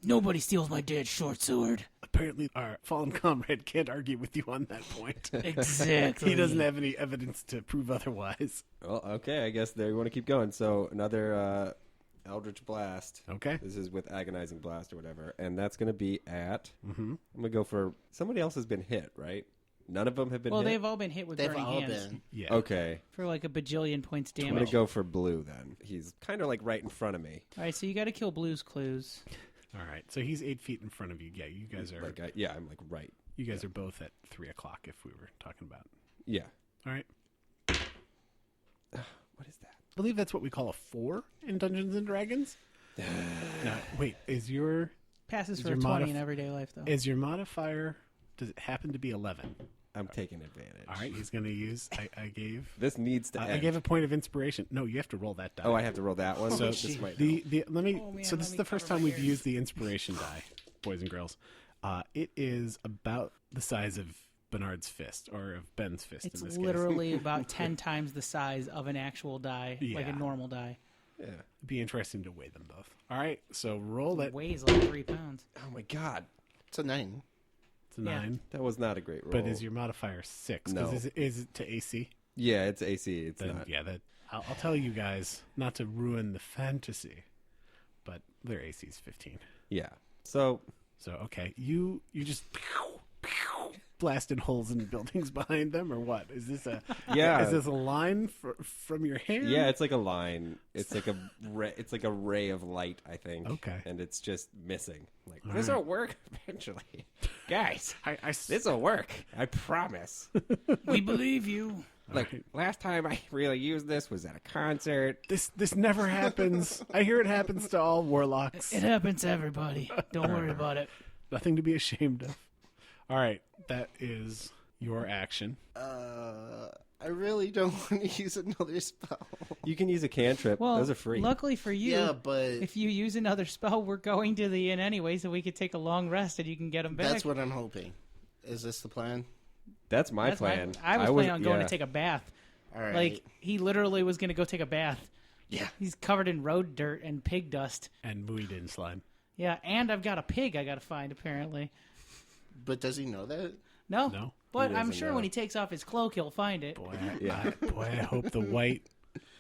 Nobody steals my dead short sword. Apparently, our fallen comrade can't argue with you on that point. Exactly. He doesn't have any evidence to prove otherwise. Well, okay, I guess there you want to keep going. So another Eldritch Blast. Okay. This is with Agonizing Blast or whatever. And that's going to be at... Mm-hmm. I'm going to go for... Somebody else has been hit, right? None of them have been Well, hit? they've all been hit with They've burning all hands been. Yeah. Okay. for like a bajillion points I'm going damage. to go for blue then. He's kind of like right in front of me. All right, so you got to kill Blue's Clues. All right. So he's 8 feet in front of you. Yeah. You guys are. Like, yeah, I'm like right. You guys are both at 3 o'clock. If we were talking about. Yeah. All right. What is that? I believe that's what we call a 4 in Dungeons and Dragons. Now, wait. Is your Passes Is for a your 20 in everyday life, though. modifier? Does it happen to be 11? I'm taking advantage. All right. He's going to use. I gave. This needs to end. I gave a point of inspiration. No, you have to roll that die. Oh, I have to roll that one? So this might let me. Oh, man, so let this is me the first cover time my we've ears. used the inspiration die, boys and girls. It is about the size of Bernard's fist or of Ben's fist. It's in this literally about 10 times the size of an actual die, like a Yeah. normal die. Yeah. It'd be interesting to weigh them both. All right, so roll It that. weighs like 3 pounds. Oh my god. It's a 9. It's a Yeah. 9. That was not a great roll. But is your modifier 6? 'Cause No. Is it to AC? Yeah, it's AC. It's Then not. yeah, that I'll tell you guys not to ruin the fantasy, but their AC is 15. Yeah. So So okay, you just blasted holes in buildings behind them, or what? Is this a Yeah. Is this a line from your hand? yeah, it's like a line. It's like a ray of light, I think. Okay. And it's just missing. Like All this right. will work eventually, guys. I This will work. I promise. We believe you. Like right. last time I really used this was at a concert. This never happens. I hear it happens to all warlocks. It happens to everybody. Don't worry about it. Nothing to be ashamed of. All right, that is your action. I really don't want to use another spell. You can use a cantrip. Well, Those are free. luckily for you, Yeah, but if you use another spell, we're going to the inn anyway, so we could take a long rest and you can get them back. that's what I'm hoping. Is this the plan? That's my That's plan. I was planning on going yeah. to take a bath. All right. Like, he literally was going to go take a bath. yeah. He's covered in road dirt and pig dust. And Muidin slime. Yeah, and I've got a pig I got to find, apparently. But does he know that? No? No? But He I'm doesn't sure know. when he takes off his cloak, he'll find it. Boy, Yeah. I hope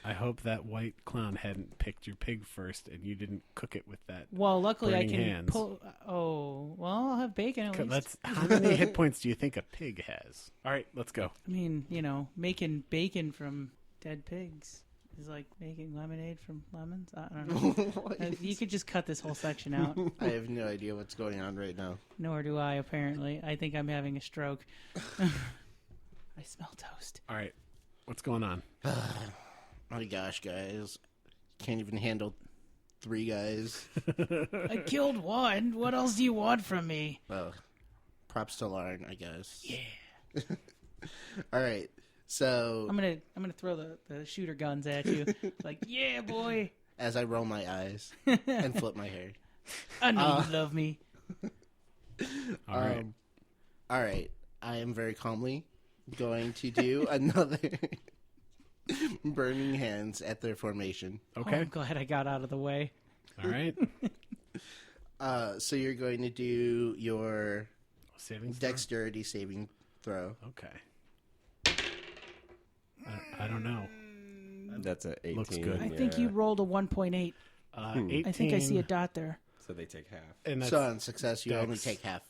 I hope that white clown hadn't picked your pig first, and you didn't cook it with that. Well, luckily I Burning can hands. pull... Oh, well, I'll have bacon at least. Let's. How many hit points do you think a pig has? All right, let's go. I mean, making bacon from dead pigs is like making lemonade from lemons. I don't know. You could just cut this whole section out. I have no idea what's going on right now. Nor do I, apparently. I think I'm having a stroke. I smell toast. All right, what's going on? My gosh, guys. Can't even handle 3 guys. I killed one. What else do you want from me? Well, props to Lauren, I guess. Yeah. All right. So I'm gonna throw the shooter guns at you. Like, yeah, boy. as I roll my eyes and flip my hair. I know you love me. All right. All right. I am very calmly going to do another burning hands at their formation. Oh, Okay. I'm glad I got out of the way. All right. So you're going to do your Saving throw? dexterity saving throw. Okay. I don't know. That's a 18. Looks good. I think you rolled a 1.8. 18. I think I see a dot there. So they take half. And that's, So on success, you dex. only take half.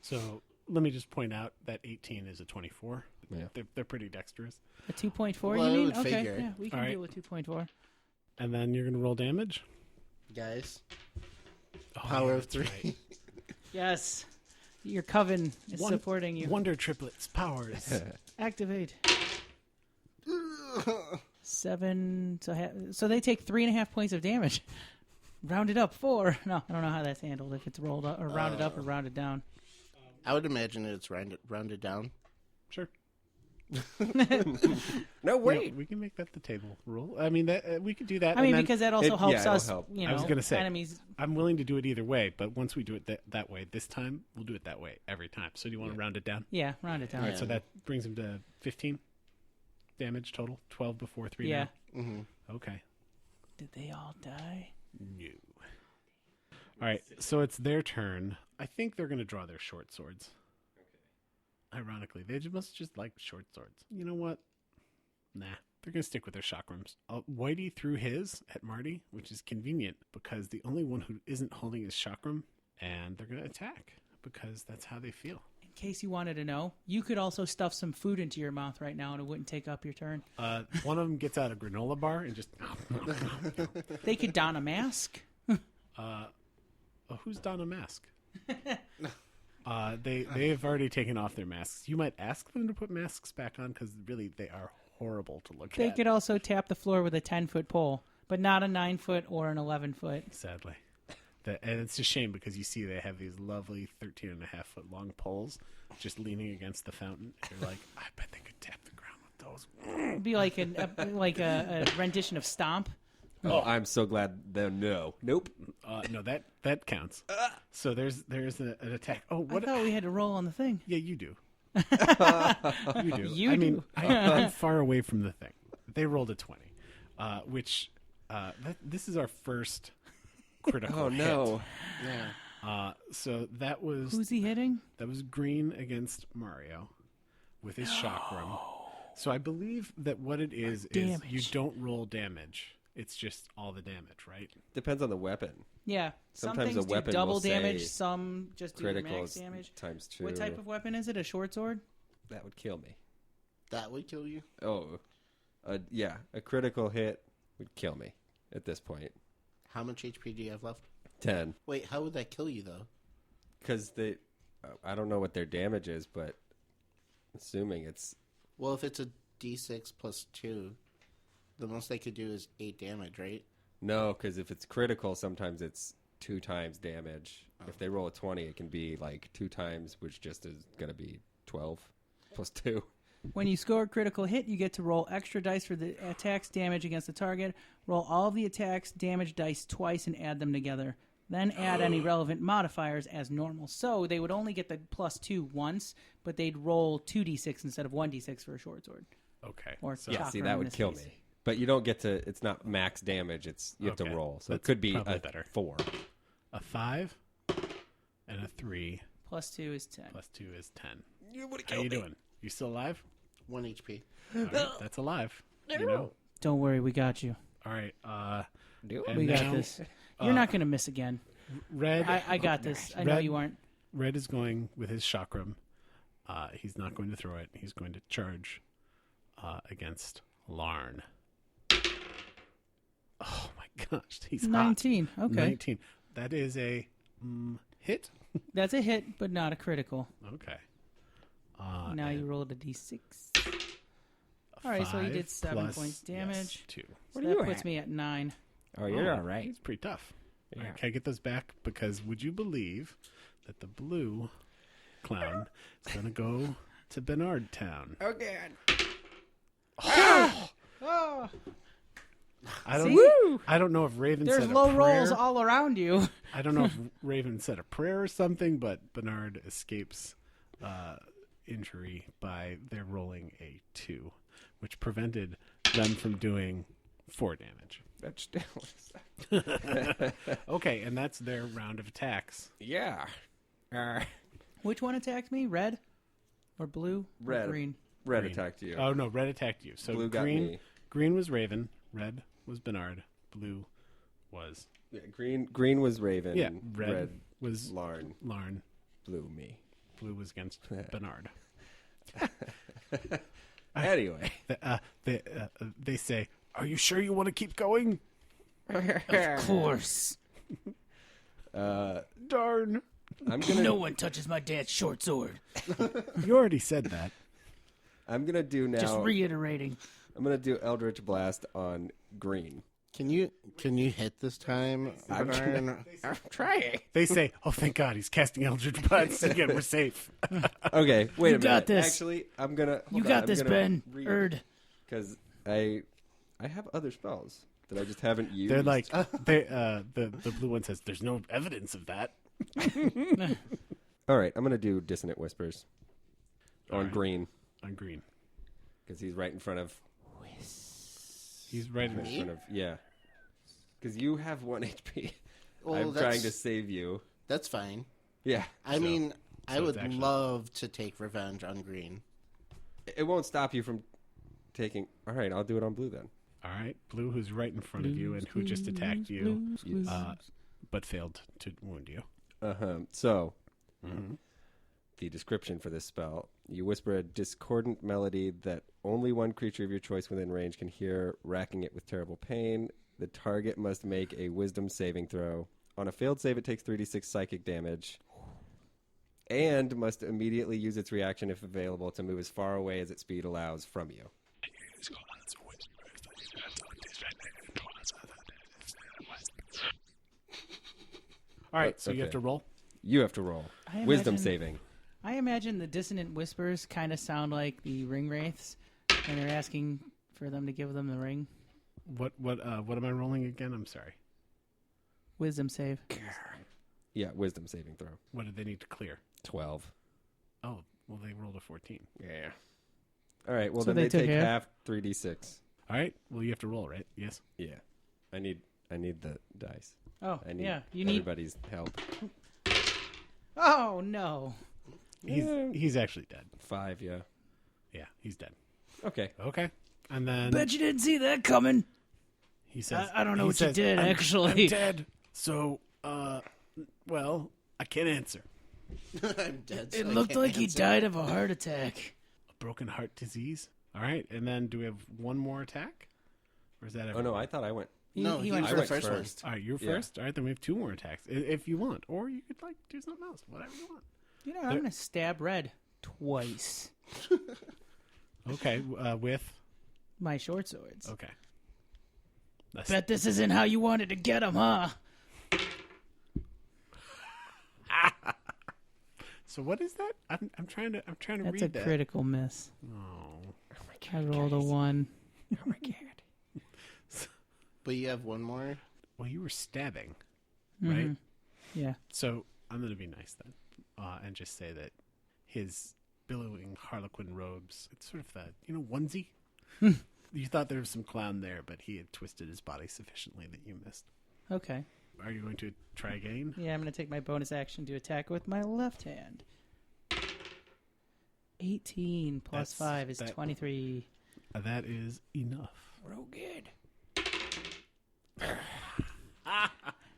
so let me just point out that 18 is a 24. Yeah. They're pretty dexterous. A 2.4, Well, you I mean? would Okay, figure. yeah, we can All right. deal with 2.4. And then you're going to roll damage. Guys, Oh, power yeah, of that's 3. right. Yes. Your coven is supporting you. Wonder triplets powers. Activate. 7. So they take 3.5 points of damage. Rounded up 4. No, I don't know how that's handled. If it's rolled up or rounded up or rounded down. I would imagine it's rounded down. Sure. No, wait. Yeah, we can make that the table rule. I mean, that we could do that. I mean, and then because that also helps it'll us. help. You know, I was gonna say, enemies. I'm willing to do it either way, but once we do it that way, this time we'll do it that way every time. So do you want to round it down? Yeah, round it down. All right, so Yeah. that brings him to 15 damage total. 12 before 3 Yeah. now. Mm-hmm. Okay. Did they all die? No. All right, so it's their turn. I think they're going to draw their short swords. Ironically, they must just like short swords. You know what? Nah, they're going to stick with their chakrams. Whitey threw his at Marty, which is convenient because the only one who isn't holding his chakram, and they're going to attack because that's how they feel. In case you wanted to know, you could also stuff some food into your mouth right now and it wouldn't take up your turn. One of them gets out a granola bar and just... They could don a mask. who's done a mask? They have already taken off their masks. You might ask them to put masks back on because really they are horrible to look They at. could also tap the floor with a 10-foot pole, but not a 9-foot or an 11-foot. Sadly. And it's a shame because you see they have these lovely 13.5-foot long poles just leaning against the fountain. You're like, I bet they could tap the ground with those. It'd be like a rendition of Stomp. Oh, I'm so glad they no. Nope. No, that counts. So there's an attack. Oh, I what? thought we had to roll on the thing. Yeah, you do. You do. You I mean, do. I'm far away from the thing. They rolled a 20, which this is our first critical Oh, no. Yeah. So that was Who's he hitting? that was green against Mario with his chakram. So I believe that what it is you Damage. don't roll damage. It's just all the damage, right? Depends on the weapon. Yeah. Some Sometimes things a weapon do double will say damage, some just do Critical max is damage. times 2. What type of weapon is it? A short sword? That would kill me. That would kill you? Oh, yeah. A critical hit would kill me at this point. How much HP do you have left? 10. Wait, how would that kill you, though? Because I don't know what their damage is, but assuming it's... Well, if it's a D6 plus 2, the most they could do is 8 damage, right? No, because if it's critical, sometimes it's 2 times damage. If they roll a 20, it can be like 2 times, which just is going to be 12 plus 2. When you score a critical hit, you get to roll extra dice for the attack's damage against the target. Roll all of the attack's damage dice twice and add them together. Then add any relevant modifiers as normal. So they would only get the plus 2 once, but they'd roll 2d6 instead of 1d6 for a short sword. Okay. Or So- Yeah, chakra see, in that would this kill case. me. But you don't get to... It's not max damage. It's you have to Okay. roll. So it That's could be probably a better. 4. a 5 and a 3 Plus 2 is 10. plus 2 is 10. You would How you doing? You still alive? 1 HP. All right, that's alive. You know. Don't worry, we got you. All right. Do And We got now, this. You're not going to miss again. Red. I got this. I know Red- you aren't. Red is going with his chakram. He's not going to throw it. He's going to charge against Larn. Oh my gosh, he's 19. hot. Okay. 19. That is a hit. That's a hit, but not a critical. Okay. Now you rolled a d6. All right, so you did 7 points damage. 2. So do that you puts at? me at 9. Oh, you're all right. He's pretty tough. All Yeah. right, can I get those back? Because would you believe that the blue clown is going to go to Bernard Town? Okay. Oh, I don't. See? I don't know if Raven there's said a low prayer. rolls all around you. I don't know if Raven said a prayer or something, but Bernard escapes injury by their rolling a 2, which prevented them from doing 4 damage. That's still. Okay, and that's their round of attacks. Yeah. Which one attacked me? Red or blue? Red. Or green? Red Green. attacked you. Oh no, red attacked you. So Blue got me. green was Raven, red was Bernard, blue was Yeah, green was Raven. yeah, red was Larn. Blue me. Blue was against Bernard. Anyway. They say, "Are you sure you want to keep going?" Of course. Darn. I'm gonna. No one touches my dad's short sword. You already said that. I'm gonna do now. Just reiterating. I'm gonna do Eldritch Blast on green. Can you hit this time? I'm Bernard? trying. They say, "Oh, thank God, he's casting Eldritch Blast again. We're safe." Okay, wait a minute. got this. Actually, I'm gonna. You got this, Ben. Erd. Because I have other spells that I just haven't used. They're like, the blue one says, "There's no evidence of that." All right, I'm gonna do Dissonant Whispers on All right. green On green, because he's right in front of. he's right in In front of yeah. Because you have 1 HP. Well, I'm that's- trying to save you. That's fine. Yeah. I mean, I so would it's actually- love to take revenge on green. It won't stop you from taking. All right, I'll do it on blue then. All right, blue, who's right in front of you and who just attacked you, but failed to wound you. So, the description for this spell: you whisper a discordant melody that only one creature of your choice within range can hear, racking it with terrible pain. The target must make a Wisdom saving throw. On a failed save, it takes 3d6 psychic damage, and must immediately use its reaction, if available, to move as far away as its speed allows from you. All right, so you have Okay. to roll. You have to roll I Wisdom imagine- saving. I imagine the dissonant whispers kind of sound like the ring wraiths, and they're asking for them to give them the ring. What am I rolling again? I'm sorry. Wisdom save. Yeah, Wisdom saving throw. What did they need to clear? 12. Oh, well, they rolled a 14. Yeah. All right. Well, So then they they took take half? half 3d6. All right, well, you have to roll, right? Yes. Yeah. I need the dice. Oh, I need yeah. You need. everybody's help. Oh no. He's actually dead. 5, yeah. Yeah, he's dead. Okay. Okay, and then Bet you didn't see that coming. he says, I don't know he what you says, did, I'm actually." dead. So, well, I can't answer. I'm dead. so It I looked can't like he answer. died of a heart attack. A broken heart disease. All right, and then do we have one more attack, or is that? Oh, no. I thought I went. No, he went was I the went first one. first. All right, you're Yeah. first. All right, then we have 2 more attacks if you want, or you could like do something else, whatever you want. You know, I'm gonna stab Red twice. Okay, with My short swords. okay. That's, Bet this isn't how you wanted to get him, huh? so what is that? I'm trying to That's read a that. critical miss. Oh. I rolled a 1. Oh, my God. But you have one more. Well, you were stabbing, Mm-hmm. right? Yeah. So I'm going to be nice then, and just say that his billowing harlequin robes, it's sort of that, onesie. You thought there was some clown there, but he had twisted his body sufficiently that you missed. Okay. Are you going to try again? Yeah, I'm gonna take my bonus action to attack with my left hand. 18 plus That's- 5 is that- 23. That is enough. Real good.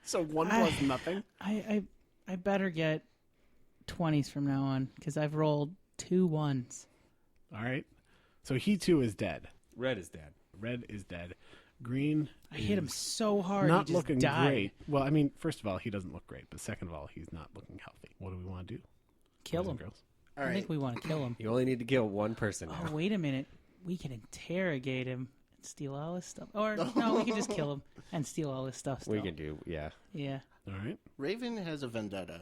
So 1 plus nothing? I better get 20s from now on because I've rolled 2 1s. All right. So he too is dead. Red is dead. Red is dead. Green I hit him is so hard. not he just looking died. great. Well, I mean, first of all, he doesn't look great, but second of all, he's not looking healthy. What do we want to do? Kill boys him. and girls? All I right. think we want to kill him. You only need to kill one person now. Oh, wait a minute. We can interrogate him and steal all his stuff. Or, no, we can just kill him and steal all his stuff still. We can do, yeah. Yeah. All right. Raven has a vendetta.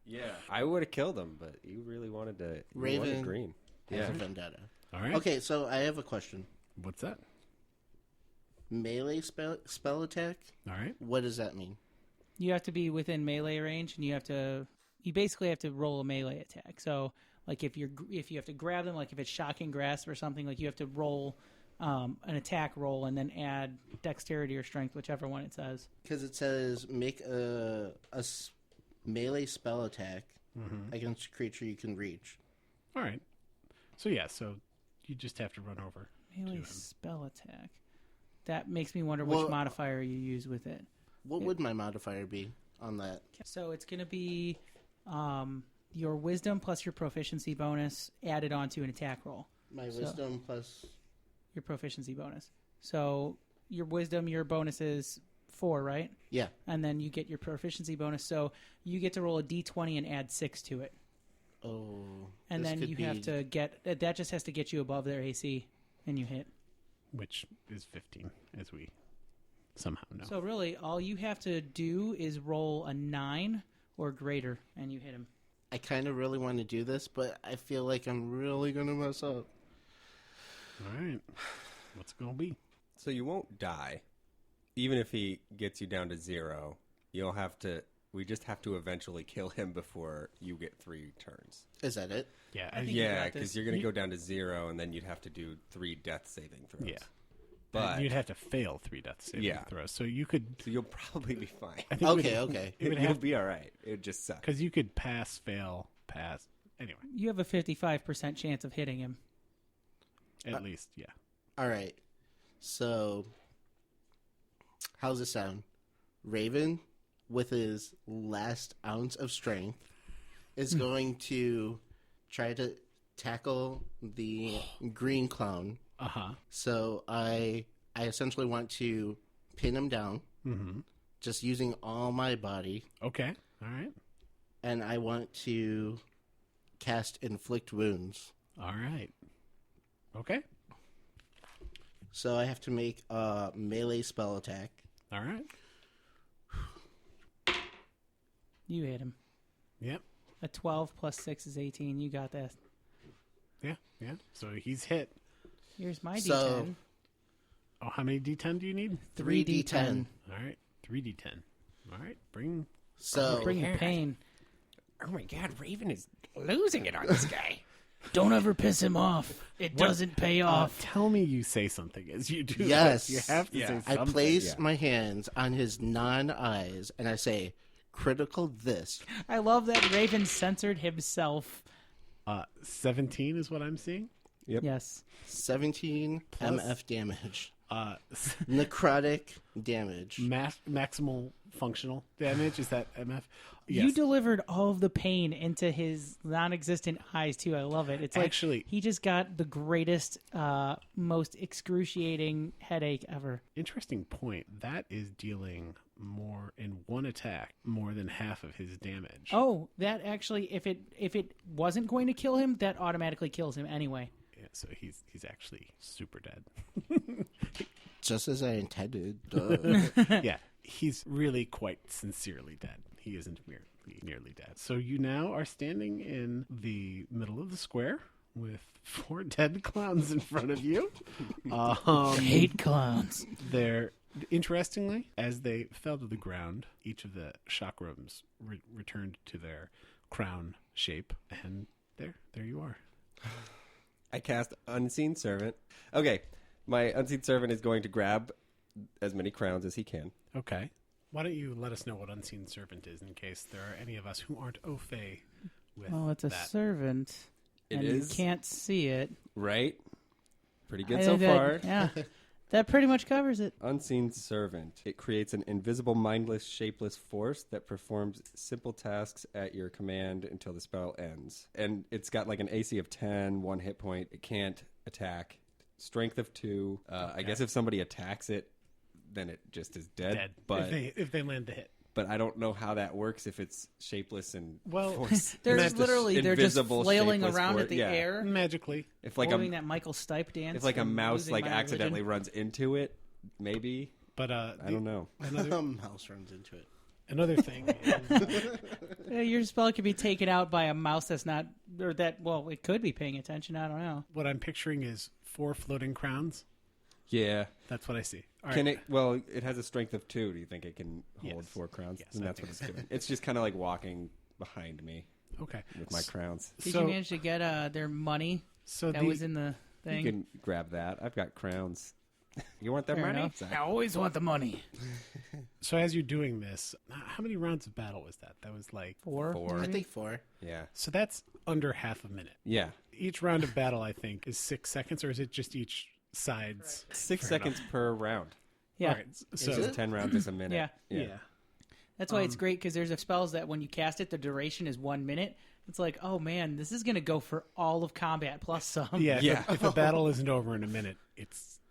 Yeah. I would have killed him, but you really wanted to. You Raven wanted green. Has Yeah. a vendetta. All right. Okay, so I have a question. What's that? Melee spell attack? All right. What does that mean? You have to be within melee range, and you basically have to roll a melee attack. So, like if you have to grab them, like if it's shocking grasp or something, like you have to roll an attack roll and then add dexterity or strength, whichever one it says. Because it says make a melee spell attack against a creature you can reach. All right. So you just have to run over. Melee spell attack. That makes me wonder which modifier you use with it. What would my modifier be on that? So it's going to be your wisdom plus your proficiency bonus added onto an attack roll. My wisdom plus your proficiency bonus. So your wisdom, your bonus is 4, right? Yeah. And then you get your proficiency bonus. So you get to roll a d20 and add 6 to it. Oh. And then you have to get that just has to get you above their AC, and you hit. Which is 15, as we somehow know. So really, all you have to do is roll a 9 or greater, and you hit him. I kind of really want to do this, but I feel like I'm really going to mess up. All right. What's it going to be? So you won't die. Even if he gets you down to 0, we just have to eventually kill him before you get 3 turns. Is that it? Yeah. I think you Yeah, got this. because you're going to go down to 0, and then you'd have to do 3 death saving throws. Yeah. But you'd have to fail 3 death saving throws. So you could... So you'll probably be fine. I think Okay. You'll be all right. It would just suck. Because you could pass, fail, pass. Anyway. You have a 55% chance of hitting him. At least, yeah. All right. So, how's it sound? Raven, with his last ounce of strength, is going to try to tackle the green clown. Uh-huh. So I essentially want to pin him down, just using all my body, Okay. All right. and I want to cast Inflict Wounds. All right. Okay. So I have to make a melee spell attack. All right. You hit him. Yep. A 12 plus 6 is 18. You got that. Yeah. So he's hit. Here's my So- D10. Oh, how many D10 do you need? 3d10. All right. 3D10. All right. Bring... So Bring the pain. Oh my God, Raven is losing it on this guy. Don't ever piss him off. It doesn't pay off. Tell me you say something as you do Yes. this. You have to say I something. place my hands on his non-eyes, and I say, critical this. I love that Raven censored himself. 17 is what I'm seeing. Yep. Yes. 17 Plus- MF damage. Necrotic damage. Maximal functional damage. Is that MF? You delivered all of the pain into his non-existent eyes, too. I love it. It's like Actually- he just got the greatest, most excruciating headache ever. Interesting point. That is dealing more in one attack, more than half of his damage. Oh, that actually, if it wasn't going to kill him, that automatically kills him anyway. Yeah, so he's actually super dead. Just as I intended. Duh. Yeah, he's really quite sincerely dead. He isn't nearly dead. So you now are standing in the middle of the square with 4 dead clowns in front of you. Hate clowns. They're interestingly, as they fell to the ground, each of the chakrams returned to their crown shape, and there you are. I cast Unseen Servant. Okay, my Unseen Servant is going to grab as many crowns as he can. Okay. Why don't you let us know what Unseen Servant is in case there are any of us who aren't au fait with Well, it's a that. servant, It and is. you can't see it. Right? Pretty good so far. Yeah, that pretty much covers it. Unseen Servant. It creates an invisible, mindless, shapeless force that performs simple tasks at your command until the spell ends. And it's got like an AC of 10, 1 hit point. It can't attack. Strength of 2. I guess if somebody attacks it, then it just is dead. But if they land the hit. but I don't know how that works if it's shapeless and Well, force. They're Not just the literally they're just invisible, flailing shapeless around force. at the Yeah. air, Magically. If like doing a that Michael Stipe dance. if like a from mouse Losing like My accidentally Religion. runs into it, maybe. But I don't know. Mouse runs into it. Another thing is, Yeah, your spell could be taken out by a mouse that's not, or that. Well, it could be paying attention. I don't know. what I'm picturing is 4 floating crowns Yeah. That's what I see. All Can right. it? Well, it has a strength of 2. Do you think it can hold Yes. 4 crowns? Yes, and I that's think what it's so. doing. It's just kind of like walking behind me Okay. with my crowns. Did So- you manage to get their money So that was in the thing? You can grab that. I've got crowns. You want that Fair money? enough. I always want the money. So as you're doing this, how many rounds of battle was that? That was like 4. 4. I maybe? think 4. Yeah. so that's under half a minute. Yeah. Each round of battle, I think, is 6 seconds, or is it just each side's? 6 Fair seconds per round. Yeah. All right. So Is it? 10 rounds is a minute. Yeah. yeah. That's why it's great because there's spells that when you cast it, the duration is 1 minute. It's like, oh man, this is going to go for all of combat plus some. Yeah. Yeah. If a battle isn't over in a minute,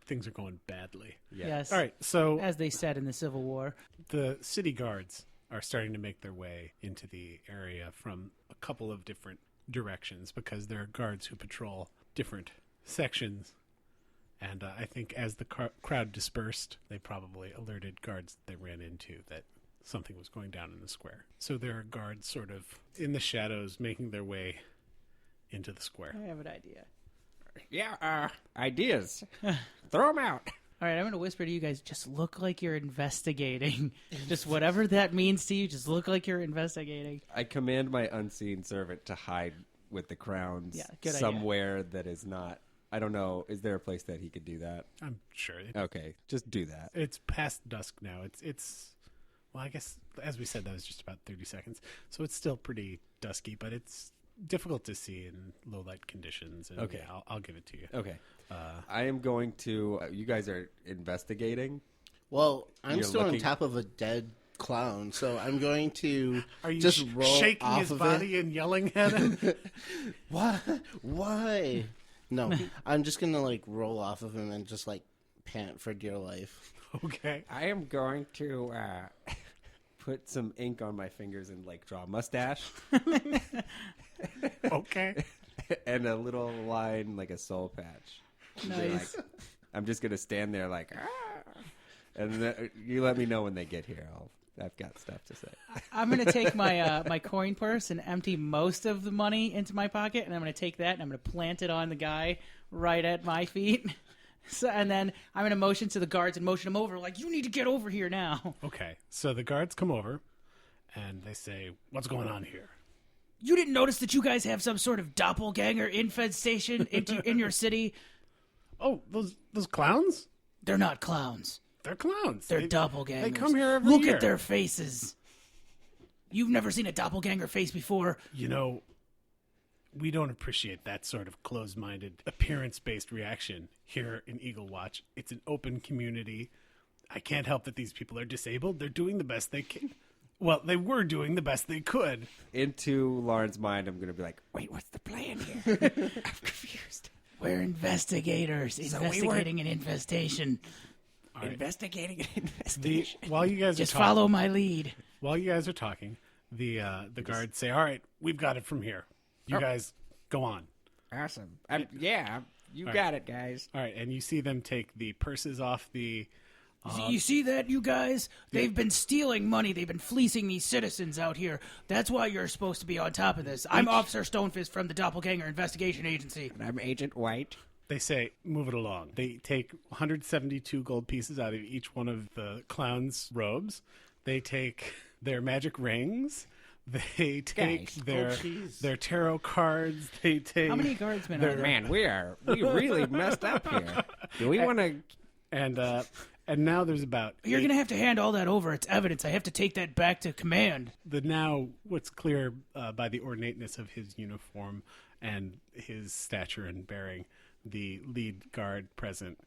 things are going badly. Yeah. Yes. All right. So As they said in the Civil War. the city guards are starting to make their way into the area from a couple of different directions because there are guards who patrol different sections. And I think as the crowd dispersed, they probably alerted guards that they ran into that something was going down in the square. So there are guards sort of in the shadows making their way into the square. I have an idea. Yeah. Ideas. Throw them out. All right, I'm going to whisper to you guys, just look like you're investigating. Just whatever that means to you, just look like you're investigating. I command my unseen servant to hide with the crowns Yeah, good idea. somewhere that is not. I don't know. Is there a place that he could do that? I'm sure Okay, just do that. it's past dusk now. It's well, I guess as we said, that was just about 30 seconds. So it's still pretty dusky, but it's difficult to see in low light conditions. And Okay. yeah, I'll give it to you. Okay. I am going to. You guys are investigating. Well, I'm You're still on looking- top of a dead clown, so I'm going to Are you just roll shaking off his of body and yelling at him? What? Why? No, I'm just gonna like roll off of him and just like pant for dear life. Okay. I am going to put some ink on my fingers and like draw a mustache Okay. and a little line like a soul patch. Nice. I'm just gonna stand there like, and then you let me know when they get here. I've got stuff to say. I'm going to take my my coin purse and empty most of the money into my pocket, and I'm going to take that and I'm going to plant it on the guy right at my feet. So, and then I'm going to motion to the guards and motion them over, like, you need to get over here now. Okay. So the guards come over and they say, "What's going on here?" You didn't notice that you guys have some sort of doppelganger infestation in your city? Oh, those clowns? They're not clowns. They're clowns. They're They- doppelgangers. They come here every Look year. at their faces. You've never seen a doppelganger face before. You know, we don't appreciate that sort of closed-minded, appearance-based reaction here in Eagle Watch. It's an open community. I can't help that these people are disabled. They're doing the best they can. Well, they were doing the best they could. Into Lauren's mind, I'm gonna be like, wait, what's the plan here? I'm confused. We're investigators. Investigating an infestation. All right. Investigating an investigation. While you guys Just are talking, follow my lead. while you guys are talking, the guards say, "All right, we've got it from here. You guys go on." Awesome. You right. got it, guys. All right, and you see them take the purses off the. You see that, you guys? They've been stealing money. They've been fleecing these citizens out here. That's why you're supposed to be on top of this. I'm Officer Stonefist from the Doppelganger Investigation Agency. I'm Agent White. They say, "Move it along." They take 172 gold pieces out of each one of the clown's robes. They take their magic rings. They take Guys. their tarot cards. They take How many guardsmen are there? Man, we really messed up here. Do we want to? and now there's about You're going to have to hand all that over. It's evidence. I have to take that back to command. what's clear by the ornateness of his uniform and his stature and bearing. The lead guard present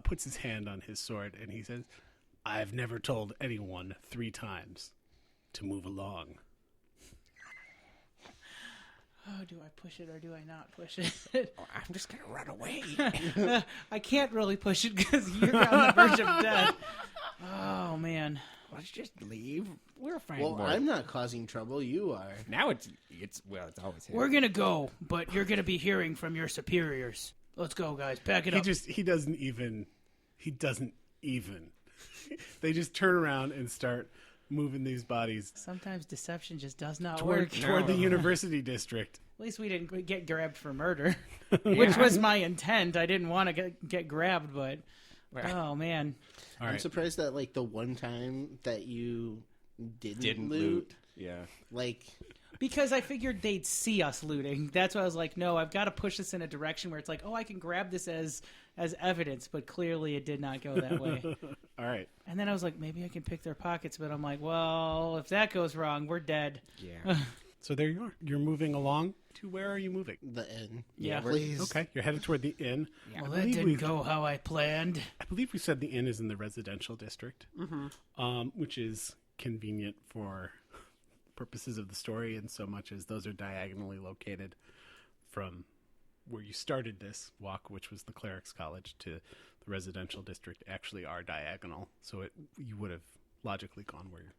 puts his hand on his sword and he says, "I've never told anyone 3 times to move along." Oh, do I push it or do I not push it? I'm just gonna run away. I can't really push it because you're on the verge of death. Oh, man. Let's just leave. We're fine. Well, I'm not causing trouble. You are. Now it's always him. We're going to go, but you're going to be hearing from your superiors. Let's go, guys. Pack it up. He doesn't even. They just turn around and start moving these bodies Sometimes deception just does not toward work. the university district. At least we didn't get grabbed for murder, which was my intent. I didn't want to get grabbed, but Oh man. All I'm right. surprised that like the one time that you didn't loot. loot, Yeah. like Because I figured they'd see us looting. That's why I was like, no, I've got to push this in a direction where it's like, oh, I can grab this as evidence, but clearly it did not go that way. All right. And then I was like, maybe I can pick their pockets, but I'm like, well, if that goes wrong, we're dead. Yeah. So there you are. You're moving along to where are you moving? the inn. Yeah. Please. Okay, you're headed toward the inn. Well, I that believe didn't we- go how I planned. I believe we said the inn is in the residential district, which is convenient for purposes of the story, in so much as those are diagonally located from where you started this walk, which was the clerics' college, to the residential district. Actually, are diagonal, so you would have logically gone where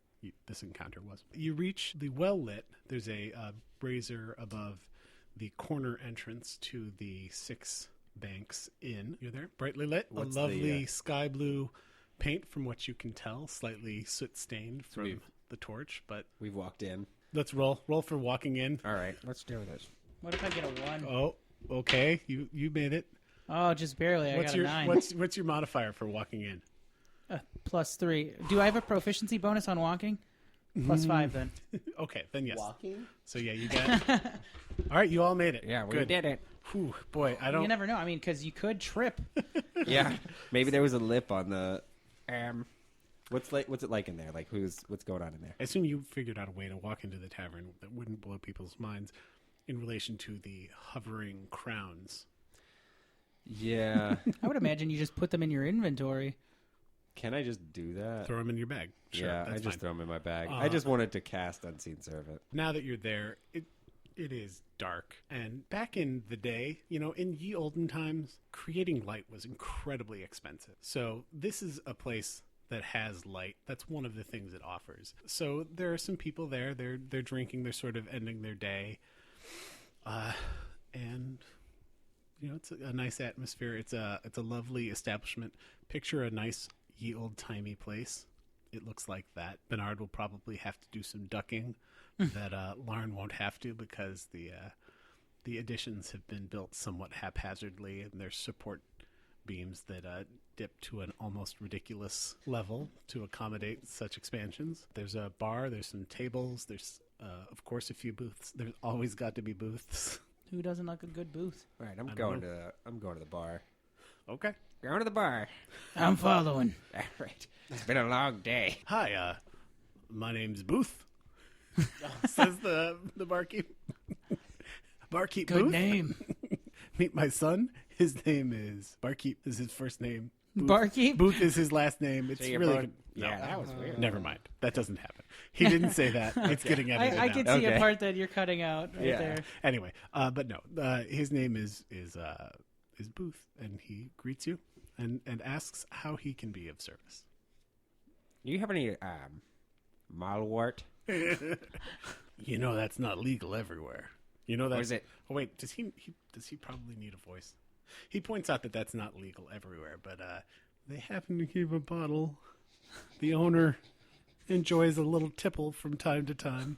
this encounter was. You reach the well lit. There's a brazier above the corner entrance to the Six Banks Inn. You're there, brightly lit. What's a lovely the, sky blue paint, from what you can tell, slightly soot stained from we've- the torch. But We've walked in. let's roll for walking in. All right. Let's do this. What if I get a 1? Oh, okay, you made it. Oh, just barely. I got a 9. What's your modifier for walking in? +3. Do I have a proficiency bonus on walking? +5 then. Okay, then yes. Walking? So yeah, you got. All right, you all made it. Yeah, we Good. did it. Whew, boy, I You don't. never know. I mean, because you could trip. Yeah. Maybe there was a lip on the. What's it like in there? Like what's going on in there? I assume you figured out a way to walk into the tavern that wouldn't blow people's minds in relation to the hovering crowns. Yeah. I would imagine you just put them in your inventory. Can I just do that? Throw them in your bag. Sure, yeah, that's I just fine. throw them in my bag. I just wanted to cast Unseen Servant. Now that you're there, it is dark. And back in the day, in ye olden times, creating light was incredibly expensive. So this is a place that has light. That's one of the things it offers. So there are some people there. They're drinking. They're sort of ending their day. And it's a nice atmosphere. It's a lovely establishment. Picture a nice ye old timey place. It looks like that. Bernard will probably have to do some ducking that Lauren won't have to, because the additions have been built somewhat haphazardly, and there's support beams that dip to an almost ridiculous level to accommodate such expansions. There's a bar. There's some tables. There's of course a few booths. There's always got to be booths. Who doesn't like a good booth? All right, I'm I going don't to the bar. Okay. Going to the bar. I'm following. All right. It's been a long day. Hi, my name's Booth. Says the barkeep. Barkeep Good Booth. name. Meet my son. His name is Barkeep. Is his first name. Booth. Barkeep? Booth is his last name. It's you're really both- good. Yeah, No, that was weird. never mind. That doesn't happen. He didn't say that. It's getting edited I out. can see a Okay. part that you're cutting out right Yeah. there. Anyway, but no, his name is Booth, and he greets you and asks how he can be of service. Do you have any malwort? That's not legal everywhere. Or is it? Oh wait, does he probably need a voice? He points out that that's not legal everywhere, but they happen to keep a bottle. The owner enjoys a little tipple from time to time,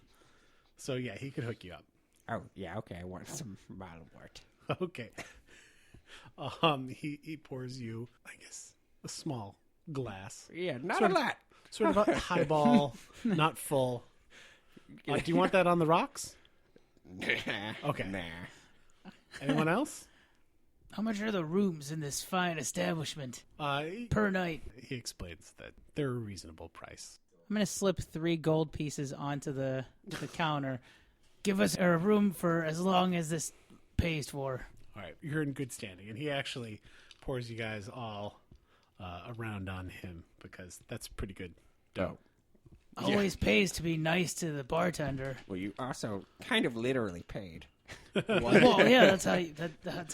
so yeah, he could hook you up. Oh, yeah, okay. I want some malwort. Okay. He pours you, I guess, a small glass, Yeah, not Sort a of- lot. sort of a highball, not full. Do you want that on the rocks? Okay. Nah. Anyone else? How much are the rooms in this fine establishment per night? He explains that they're a reasonable price. I'm going to slip 3 gold pieces onto the counter. Give us a room for as long as this pays for. All right, you're in good standing, and he actually pours you guys all around on him, because that's pretty good dough. Always pays to be nice to the bartender. Well, you also kind of literally paid. Well, yeah, that's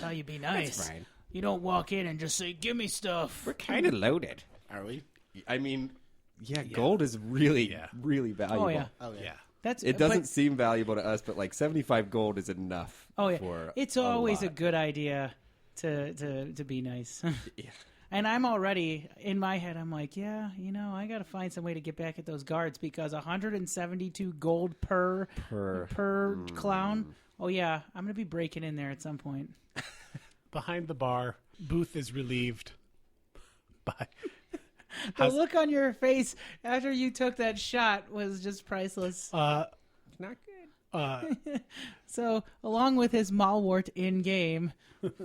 how you be nice. That's fine. You don't walk in and just say, "Give me stuff." We're kind of loaded. Are we? I mean, gold is really, Yeah. really valuable. Oh yeah, Okay. Yeah. that's It doesn't seem valuable to us, but like 75 gold is enough. Oh yeah, for it's always a lot. good idea to be nice. Yeah. And I'm already in my head. I'm like, yeah, I got to find some way to get back at those guards, because 172 gold per clown. Oh yeah, I'm gonna be breaking in there at some point. Behind the bar, Booth is relieved by. The look on your face after you took that shot was just priceless. Not good. So, along with his Malwort in-game,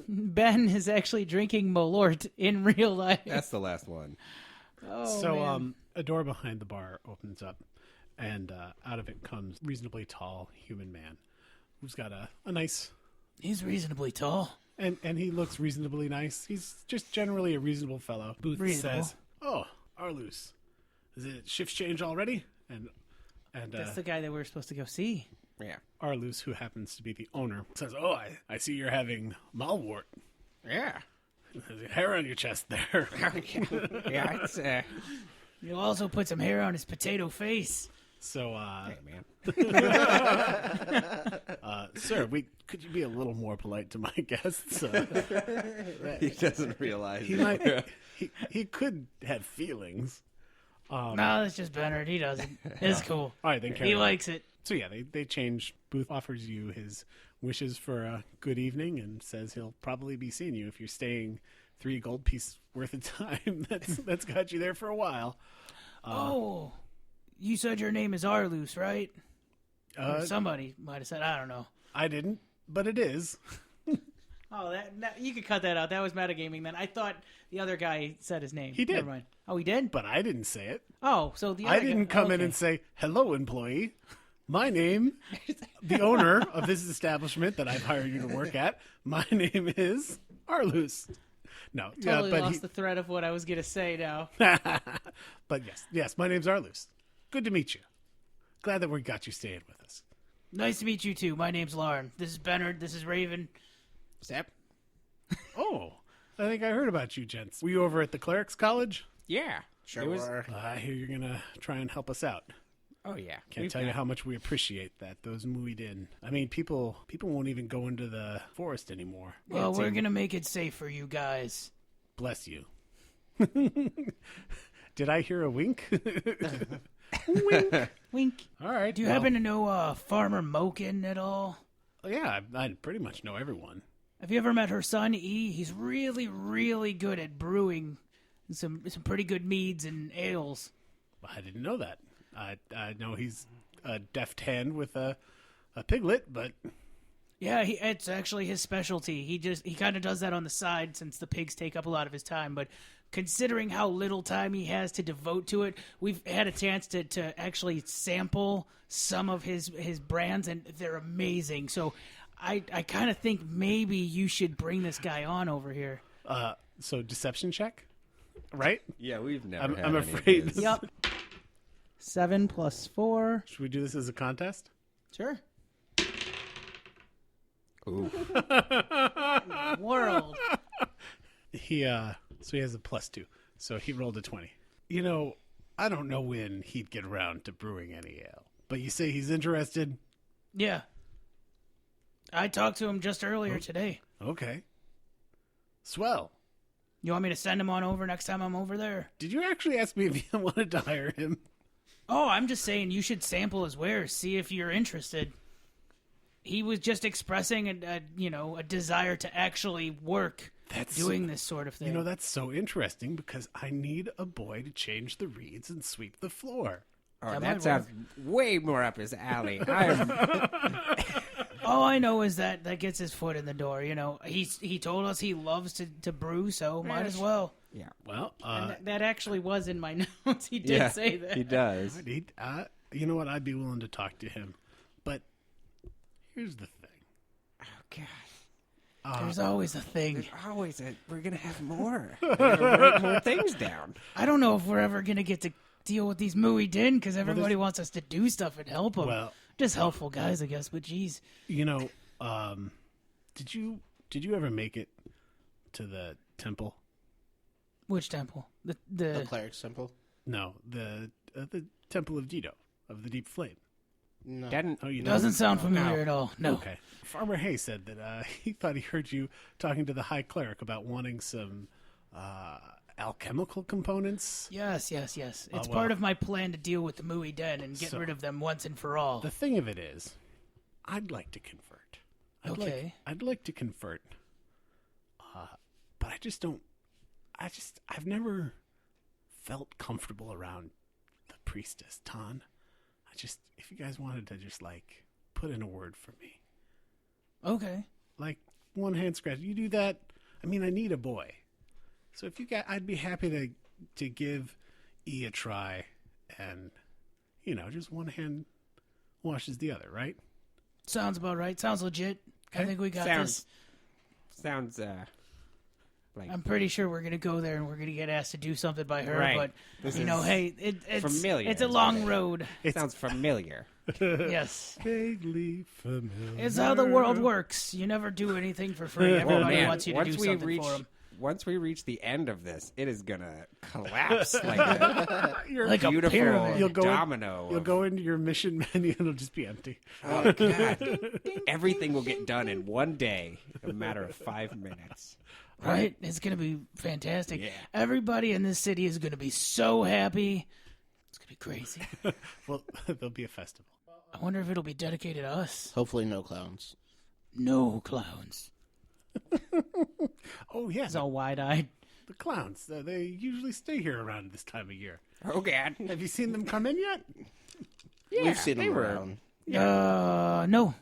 Ben is actually drinking Malort in real life. That's the last one. Oh, So, man. a door behind the bar opens up, and out of it comes a reasonably tall human man who's got a nice... He's reasonably tall. And he looks reasonably nice. He's just generally a reasonable fellow. Booth Reasonable. says, "Oh, Arlus, is it shift change already?" And That's the guy that we were supposed to go see. Yeah. Arlus, who happens to be the owner, says, "Oh, I see you're having malwort. Yeah. There's a hair on your chest there." Yeah, it's, You also put some hair on his potato face. So, hey, man. sir, could you be a little more polite to my guests? He doesn't realize He it. might. He could have feelings. No, that's just Bernard. He doesn't. It's cool. All right, then carry He on. likes it. So yeah, they change. Booth offers you his wishes for a good evening and says he'll probably be seeing you if you're staying 3 gold piece worth of time. That's got you there for a while. Oh, you said your name is Arlus, right? Or Uh, somebody might have said, I don't know. I didn't, but it is. Oh, that you could cut that out. That was metagaming then. I thought the other guy said his name. He did. Never mind. Oh, he did? But I didn't say it. Oh, so the I other didn't guy, come in okay. and say, "Hello, employee. My name, the owner of this establishment that I've hired you to work at. My name is Arlus." No, Totally but lost the thread of what I was going to say now. but yes, my name's Arlus. Good to meet you. Glad that we got you staying with us. Nice to meet you, too. My name's Lauren. This is Bernard. This is Raven. Step. Oh, I think I heard about you, gents. Were you over at the Clerics College? Yeah. Sure. It was- I hear you're gonna try and help us out. Oh, yeah. Can't tell you how much we appreciate that. Those moved in. I mean, people won't even go into the forest anymore. Well, It's we're a- going to make it safe for you guys. Bless you. Did I hear a wink? Wink. All right. Do you happen to know Farmer Moken at all? Yeah, I pretty much know everyone. Have you ever met her son, E? He's really, really good at brewing some pretty good meads and ales. I didn't know that. I know he's a deft hand with a piglet, but Yeah, it's actually his specialty. He kind of does that on the side since the pigs take up a lot of his time. But considering how little time he has to devote to it, we've had a chance to actually sample some of his brands, and they're amazing. So I kind of think maybe you should bring this guy on over here. so deception check, right? Yeah, we've never I'm had any of afraid- his. Yep. 7 + 4. Should we do this as a contest? Sure. Ooh. World. He has a +2, so he rolled a 20. You know, I don't know when he'd get around to brewing any ale, but you say he's interested. Yeah. I talked to him just earlier today. Okay, swell. You want me to send him on over next time I'm over there? Did you actually ask me if you wanted to hire him? Oh, I'm just saying you should sample his wares, see if you're interested. He was just expressing a desire to actually work doing this sort of thing. You know, that's so interesting because I need a boy to change the reeds and sweep the floor. Oh, That that might sounds way more up his alley. I'm All I know is that gets his foot in the door. You know, he told us he loves to brew, so might as well. yeah. Well, And that actually was in my notes. He did say that. He does. you know what? I'd be willing to talk to him, but here's the thing. Oh God. There's always a thing. Always we're gonna have more. We're gonna write more things down. I don't know if we're ever going to get to deal with these Mooey Din because everybody wants us to do stuff and help them. Well, just helpful guys, I guess. But geez, you know, did you ever make it to the temple? which temple? The cleric symbol. No, the temple of Dido of the Deep Flame. No. Didn't Oh, you know. doesn't sound familiar at all. No. Okay. Farmer Hay said that he thought he heard you talking to the High Cleric about wanting some alchemical components. Yes. It's well. part of my plan to deal with the Mooey Den and get So- rid of them once and for all. The thing of it is, I'd like to convert. I'd Okay. I'd like to convert. But I just don't. I've never felt comfortable around the priestess, Tan. If you guys wanted to just, like, put in a word for me. Okay. Like, one hand scratch. You do that, I mean, I need a boy. So if you got, I'd be happy to give E a try, and, you know, just one hand washes the other, right? Sounds about right. Sounds legit. I Okay. think we got Sounds- this. Sounds like I'm pretty sure we're gonna go there and we're gonna get asked to do something by her. Right. But This you know, is hey, it's familiar, It's a is long what it- road. sounds familiar. Yes. Vaguely familiar. It's how the world works. You never do anything for free. Everybody wants you to do something for them. Once we reach the end of this, it is gonna collapse like a You're Like a beautiful pyramid. You'll go in- domino. You'll of- go into your mission menu and it'll just be empty. Oh God! Everything will get done in one day, in a matter of 5 minutes. Right? It's gonna be fantastic. Yeah. Everybody in this city is gonna be so happy. It's gonna be crazy. Well, there'll be a festival. I wonder if it'll be dedicated to us. Hopefully, no clowns. No clowns. Oh, yeah. It's all wide-eyed. The clowns. They usually stay here around this time of year. Oh God! Have you seen them come in yet? We've seen they them were- around. No.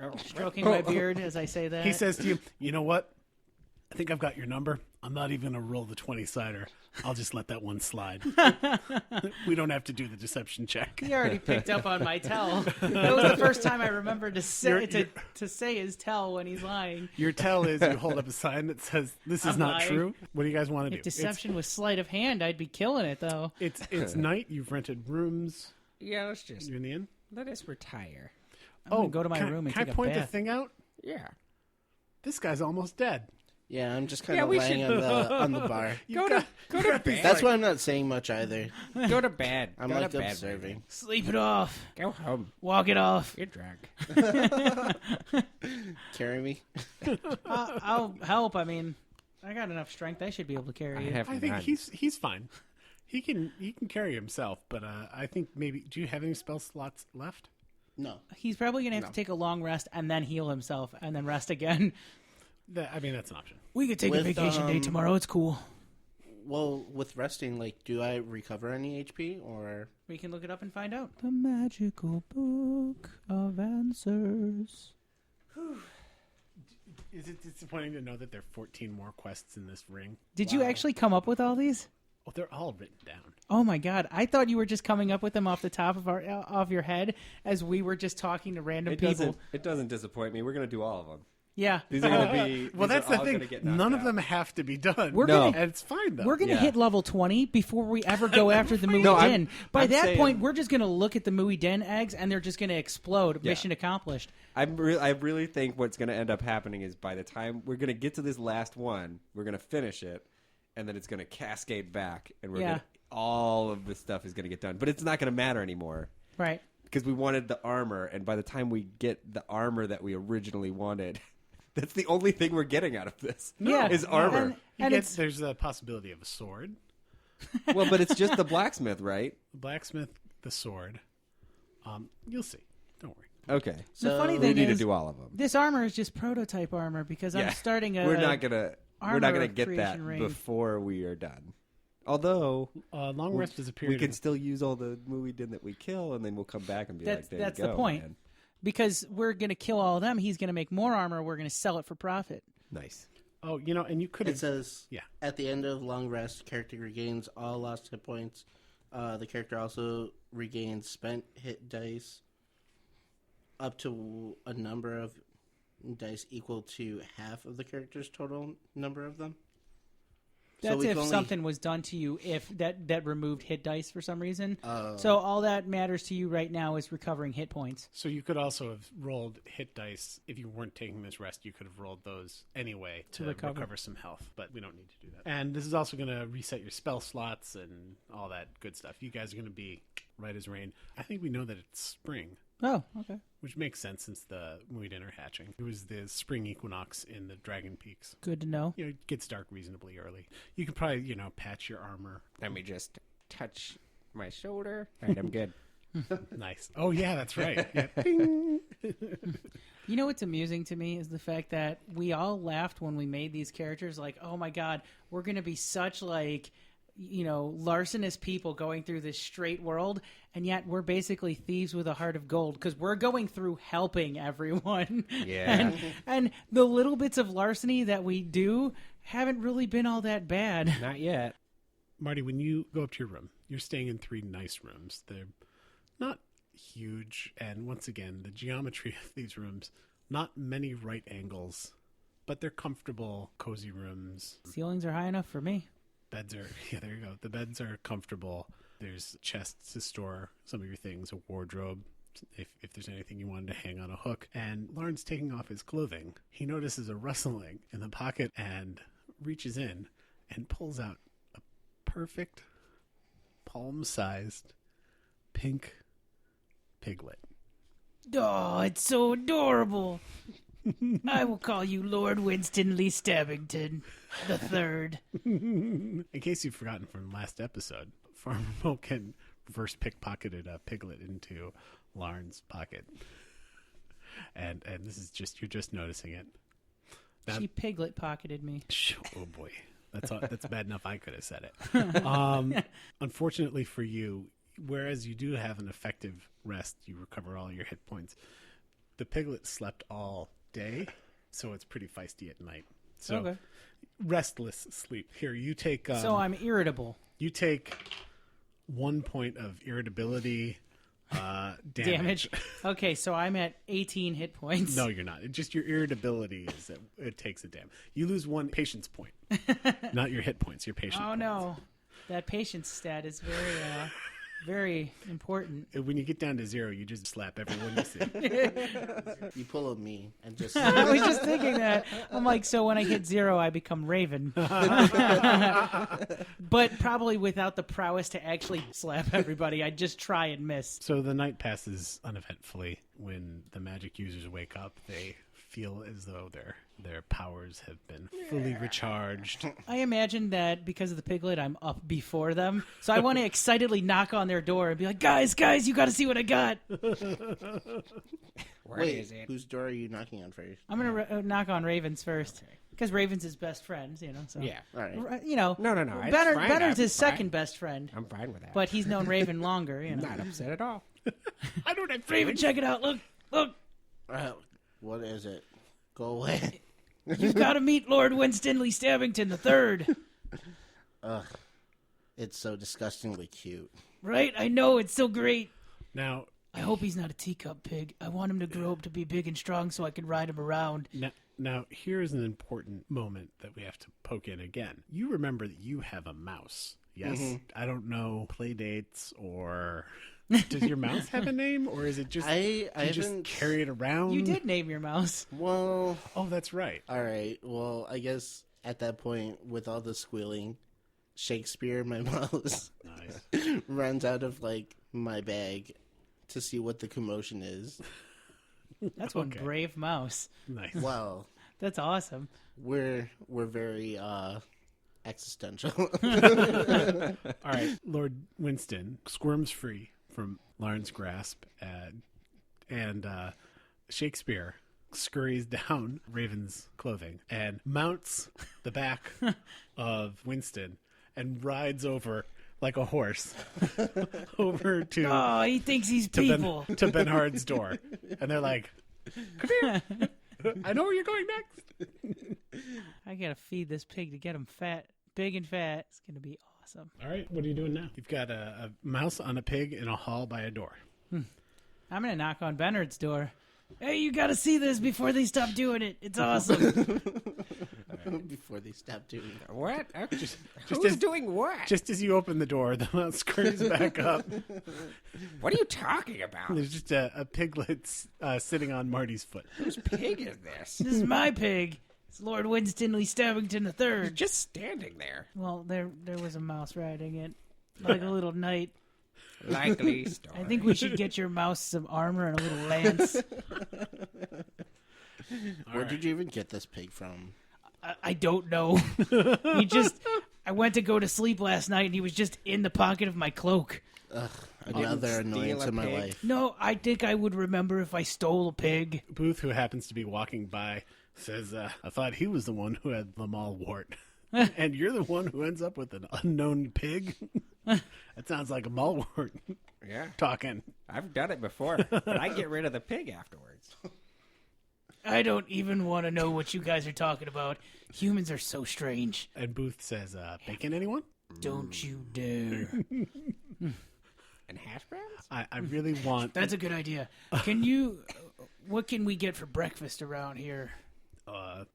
Oh, Stroking my beard as I say that. He says to you, you know what? I think I've got your number. I'm not even going to roll the 20-sider. I'll just let that one slide. We don't have to do the deception check. He already picked up on my tell. That was the first time I remembered to say to say his tell when he's lying. Your tell is you hold up a sign that says, this is I'm not lying. true. What do you guys want to do? If deception was sleight of hand, I'd be killing it though. It's night. You've rented rooms. Yeah, let's just You're in the inn. let us retire. I'm gonna go to my room and can take I point a the bath. thing out? Yeah. This guy's almost dead. Yeah, I'm just kind Yeah, of we laying should- on the bar. Go to bed. That's why I'm not saying much either. Go to bed. I'm Go like to bed. observing. Sleep it off. Go home. Walk it off. You're drunk. Carry me. I'll help. I mean, I got enough strength. I should be able to carry you. I think he's fine. He can carry himself, but I think maybe. Do you have any spell slots left? No. He's probably gonna have to take a long rest and then heal himself and then rest again. I mean, that's an option. We could take a With, vacation day tomorrow. It's cool. Well, with resting, like, do I recover any HP or? We can look it up and find out. The magical book of answers. Is it disappointing to know that there are 14 more quests in this ring? Did you actually come up with all these? Oh, they're all written down. Oh my god! I thought you were just coming up with them off the top of off your head as we were just talking to random people. It doesn't disappoint me. We're gonna do all of them. Yeah, These are gonna be. Well, these that's are the all thing. gonna get knocked None of out. them have to be done. We're No. gonna And it's fine, though. we're gonna Yeah. hit level 20 before we ever go after the Mui No, I'm- Den. By I'm that saying- point, we're just gonna look at the Mui Den eggs and they're just gonna explode. Yeah. Mission accomplished. I really think what's going to end up happening is by the time we're going to get to this last one, we're going to finish it, and then it's going to cascade back, and Yeah. all of this stuff is going to get done. But it's not going to matter anymore Right. because we wanted the armor, and by the time we get the armor that we originally wanted, that's the only thing we're getting out of this. Yeah. is armor. And, You and get- it's there's a possibility of a sword, Well, but it's just the blacksmith, right? the blacksmith, the sword. You'll see. Don't worry. Okay, the funny we thing need is to do all of them. this armor is just prototype armor because I'm starting a. we're not gonna armor get that creation ring. before we are done. Although Long rest is a we period. can still use all the Mui Din that we kill, and then we'll come back and be That's like, there that's you the go, point. man. Because we're gonna kill all of them. He's gonna make more armor. We're gonna sell it for profit. Nice. Oh, and you could It have. says, Yeah. at the end of long rest, character regains all lost hit points. The character also regains spent hit dice up to a number of dice equal to half of the character's total number of them. That's we've if only- something was done to you, if that removed hit dice for some reason. Oh. So all that matters to you right now is recovering hit points. So you could also have rolled hit dice if you weren't taking this rest. You could have rolled those anyway to recover some health, but we don't need to do that. And this is also going to reset your spell slots and all that good stuff. You guys are going to be right as rain. I think we know that it's spring, Oh, okay. which makes sense since the Muiden are hatching. It was the spring equinox in the Dragon Peaks. Good to know. It gets dark reasonably early. You could probably, patch your armor. Let me just touch my shoulder. All right, I'm good. Nice. Oh, yeah, that's right. Yeah. Ding. You know what's amusing to me is the fact that we all laughed when we made these characters like, oh my God, we're going to be such like, larcenous people going through this straight world. And yet we're basically thieves with a heart of gold because we're going through helping everyone. Yeah. and the little bits of larceny that we do haven't really been all that bad. Not yet. Marty, when you go up to your room, you're staying in 3 nice rooms. They're not huge, and once again, the geometry of these rooms, not many right angles, but they're comfortable, cozy rooms. Ceilings are high enough for me. Beds are, yeah, there you go. The beds are comfortable. There's chests to store some of your things, a wardrobe, if there's anything you wanted to hang on a hook. And Lauren's taking off his clothing. He notices a rustling in the pocket and reaches in and pulls out a perfect, palm-sized, pink piglet. Oh, it's so adorable. I will call you Lord Winston Lee Stabbington the Third. In case you've forgotten from last episode, Farmer Moken reverse pickpocketed a piglet into Lauren's pocket. And this is you're just noticing it. Now, She piglet pocketed me. oh boy. That's bad enough I could have said it. Unfortunately for you, whereas you do have an effective rest, you recover all your hit points. The piglet slept all day, so it's pretty feisty at night. So Okay. restless sleep. Here, you take. So I'm irritable. You take 1 point of irritability damage. Okay, so I'm at 18 hit points. No, you're not. It's just your irritability is that it takes a damage. You lose 1 patience point, not your hit points. Your patience. Oh points. no, that patience stat is very important. When you get down to 0, you just slap everyone you see. You pull a me and just I was just thinking that. I'm like, so when I hit 0, I become Raven. But probably without the prowess to actually slap everybody. I just try and miss. So the night passes uneventfully. When the magic users wake up, they feel as though their powers have been fully recharged. I imagine that because of the piglet, I'm up before them. So I want to excitedly knock on their door and be like, guys, you got to see what I got. Wait, whose door are you knocking on first? I'm going to knock on Raven's first. Because Raven's his best friend, So. Yeah. All right. No. No. Benner's his second best friend. I'm fine with that. But he's known Raven longer, Not upset at all. I don't have Raven, check it out. Look. What is it? Go away. You've got to meet Lord Winston Lee Stabbington the Third. Ugh. It's so disgustingly cute. Right? I know. It's so great. Now, I hope he's not a teacup pig. I want him to grow up to be big and strong so I can ride him around. Now, here's an important moment that we have to poke in again. You remember that you have a mouse. Yes? Mm-hmm. I don't know play dates or... Does your mouse have a name, or is it just I just haven't carry it around? You did name your mouse. Well, Oh, that's right. all right. Well, I guess at that point, with all the squealing, Shakespeare, my mouse, Nice. runs out of like my bag to see what the commotion is. That's one Okay. brave mouse. Nice. Well, That's awesome. we're very existential. All right. Lord Winston squirms free from Lauren's grasp, and Shakespeare scurries down Raven's clothing and mounts the back of Winston and rides over like a horse over to Oh, he thinks he's people. to Benhard's door, and they're like, "Come here! I know where you're going next." I gotta feed this pig to get him fat, big and fat. It's gonna be awesome. All right, what are you doing now? You've got a mouse on a pig in a hall by a door. I'm gonna knock on Bernard's door. Hey, you gotta see this before they stop doing it. It's awesome. Before they stop doing that. What? Just Who's as, doing what? just as you open the door, the mouse scurries back up. What are you talking about? There's just a piglet sitting on Marty's foot. Whose pig is this? This is my pig. It's Lord Winston Lee Stabbington the Third. Just standing there. Well, there was a mouse riding it, like a little knight. Likely story. I think we should get your mouse some armor and a little lance. Where did you even get this pig from? I don't know. I went to go to sleep last night and he was just in the pocket of my cloak. Another Steal annoyance a in my pig. life. No, I think I would remember if I stole a pig. Booth, who happens to be walking by, says, I thought he was the one who had the mall wart. And you're the one who ends up with an unknown pig? That sounds like a mallwort Yeah, talking. I've done it before, but I get rid of the pig afterwards. I don't even want to know what you guys are talking about. Humans are so strange. And Booth says, bacon, anyone? Don't you dare. And hash browns? I really want That's a good idea. Can you... what can we get for breakfast around here?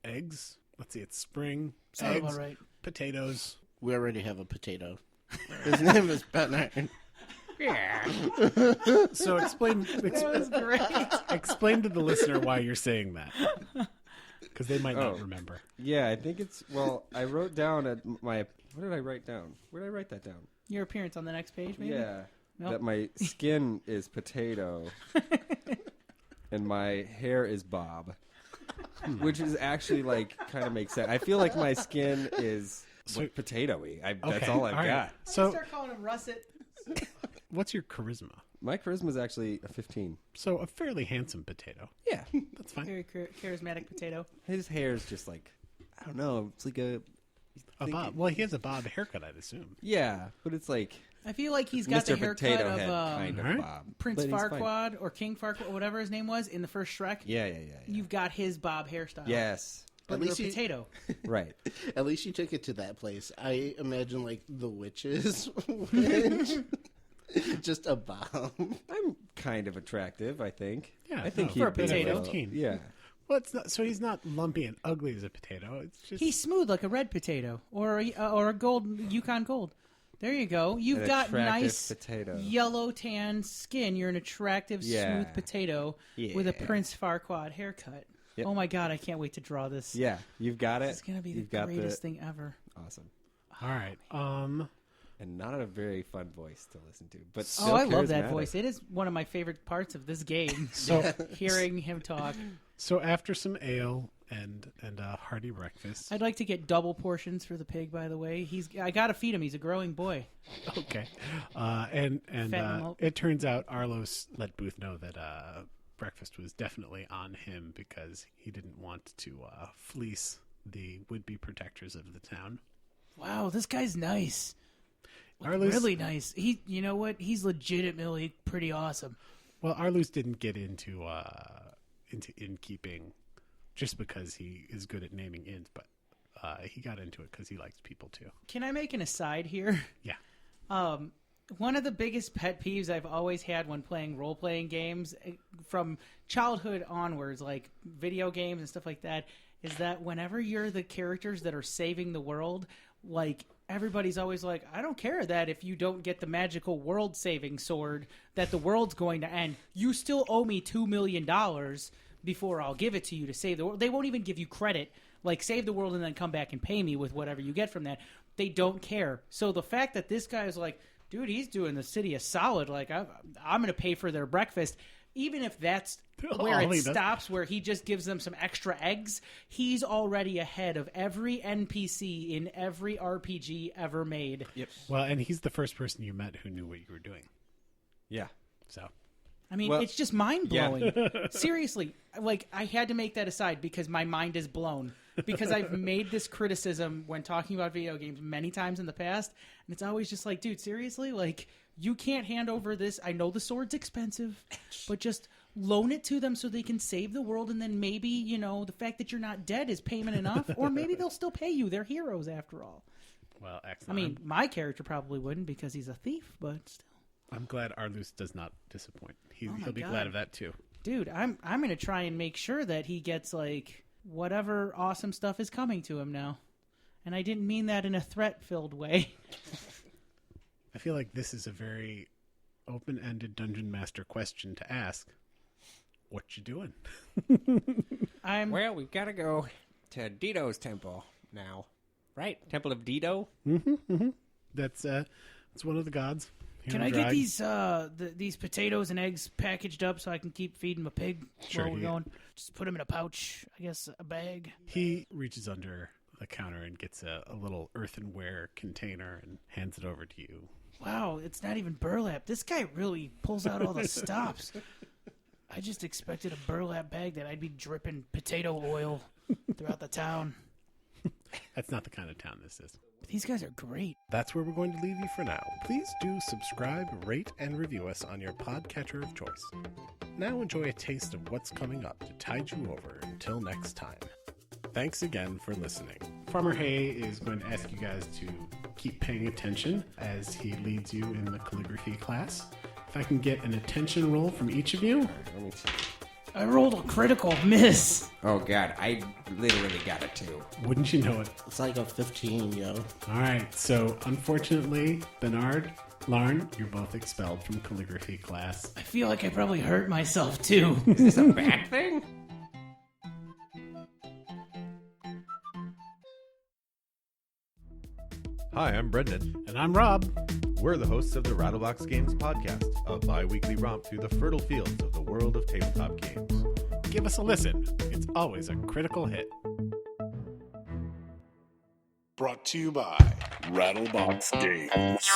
eggs. Let's see, it's spring. Sounds Eggs, about right. potatoes. We already have a potato. His name is Bernard. Yeah. So explain to the listener why you're saying that. Because they might not remember. Yeah, I think it's, well, I wrote down at my, what did I write down? Where did I write that down? Your appearance on the next page, maybe? Yeah, Nope. that my skin is potato and my hair is Bob, which is actually like kind of makes sense. I feel like my skin is potato-y. That's Okay, all I've all right. got. So Start calling him Russet. what's your charisma? My charisma is actually a 15. So a fairly handsome potato. Yeah, That's fine. Very charismatic potato. his hair is just like, I don't know. It's like a Bob. Well, he has a bob haircut, I'd assume. yeah, but it's like I feel like he's got Mr. the haircut Potato of Head kind of Alright. Bob. Prince But he's fine. Farquaad or King Farquaad, whatever his name was, in the first Shrek. Yeah. You've got his bob hairstyle. Yes, But At you're a least you- potato. right. At least you took it to that place. I imagine like the witches witch. Just a bomb. I'm kind of attractive, I think. Yeah, I think no, he'd for a be potato. 15. Yeah. Well, it's not, so he's not lumpy and ugly as a potato. It's just He's smooth like a red potato or a gold Yukon Gold. There you go. You've An got attractive nice potato. yellow tan skin. You're an attractive, Yeah. smooth potato with a Yeah. Prince Farquaad haircut. Yep. Oh my god, I can't wait to draw this. Yeah, you've got it. It's gonna be You've the got greatest thing ever. Awesome. all right. And not a very fun voice to listen to, but Oh, still I love that charismatic. voice. It is one of my favorite parts of this game. So Hearing him talk. so after some ale and a hearty breakfast. I'd like to get double portions for the pig. By the way, I gotta feed him. He's a growing boy. Okay. And Fatten him up. it turns out Arlos let Booth know that breakfast was definitely on him because he didn't want to fleece the would-be protectors of the town. Wow, this guy's nice. Like, Arlos, really nice. You know what? He's legitimately pretty awesome. well, Arlos didn't get into innkeeping just because he is good at naming inns, but he got into it because he likes people too. Can I make an aside here? Yeah. One of the biggest pet peeves I've always had when playing role-playing games from childhood onwards, like video games and stuff like that, is that whenever you're the characters that are saving the world, like everybody's always like, I don't care that if you don't get the magical world-saving sword, that the world's going to end. You still owe me $2 million before I'll give it to you to save the world. They won't even give you credit. Like, save the world and then come back and pay me with whatever you get from that. They don't care. So the fact that this guy is like, dude, he's doing the city a solid. Like, I'm going to pay for their breakfast. Even if that's where All it he does- stops, where he just gives them some extra eggs, he's already ahead of every NPC in every RPG ever made. Yep. Well, and he's the first person you met who knew what you were doing. Yeah. So I mean, Well, it's just mind-blowing. Seriously, like, I had to make that aside because my mind is blown. Because I've made this criticism when talking about video games many times in the past, and it's always just like, dude, seriously? Like, you can't hand over this. I know the sword's expensive, but just loan it to them so they can save the world, and then maybe, you know, the fact that you're not dead is payment enough, or maybe they'll still pay you. They're heroes, after all. well, I excellent. mean, my character probably wouldn't because he's a thief, but still. I'm glad Arlos does not disappoint. Oh my He'll be God. glad of that too. Dude, I'm going to try and make sure that he gets, like, whatever awesome stuff is coming to him now. And I didn't mean that in a threat-filled way. I feel like this is a very open-ended dungeon master question to ask. What you doing? Well, we've got to go to Dido's temple now, right? Temple of Dido. That's one of the gods. here Can in I get Drag. these potatoes and eggs packaged up so I can keep feeding my pig Sure, while we're yeah. going? Just put them in a pouch, I guess, a bag. He reaches under the counter and gets a little earthenware container and hands it over to you. Wow, it's not even burlap. This guy really pulls out all the stops. I just expected a burlap bag that I'd be dripping potato oil throughout the town. That's not the kind of town this is. But these guys are great. That's where we're going to leave you for now. Please do subscribe, rate, and review us on your podcatcher of choice. Now enjoy a taste of what's coming up to tide you over until next time. Thanks again for listening. Farmer Hay is going to ask you guys to keep paying attention as he leads you in the calligraphy class. If I can get an attention roll from each of you. Let me see. I rolled a critical miss. Oh, God. I literally got a 2. Wouldn't you know it? It's like a 15, yo. All right, so unfortunately, Bernard, Lauren, you're both expelled from calligraphy class. I feel like I probably hurt myself, too. Is this a bad thing? Hi, I'm Brendan. And I'm Rob. We're the hosts of the Rattlebox Games podcast, a bi-weekly romp through the fertile fields of the world of tabletop games. Give us a listen. It's always a critical hit. Brought to you by Rattlebox Games.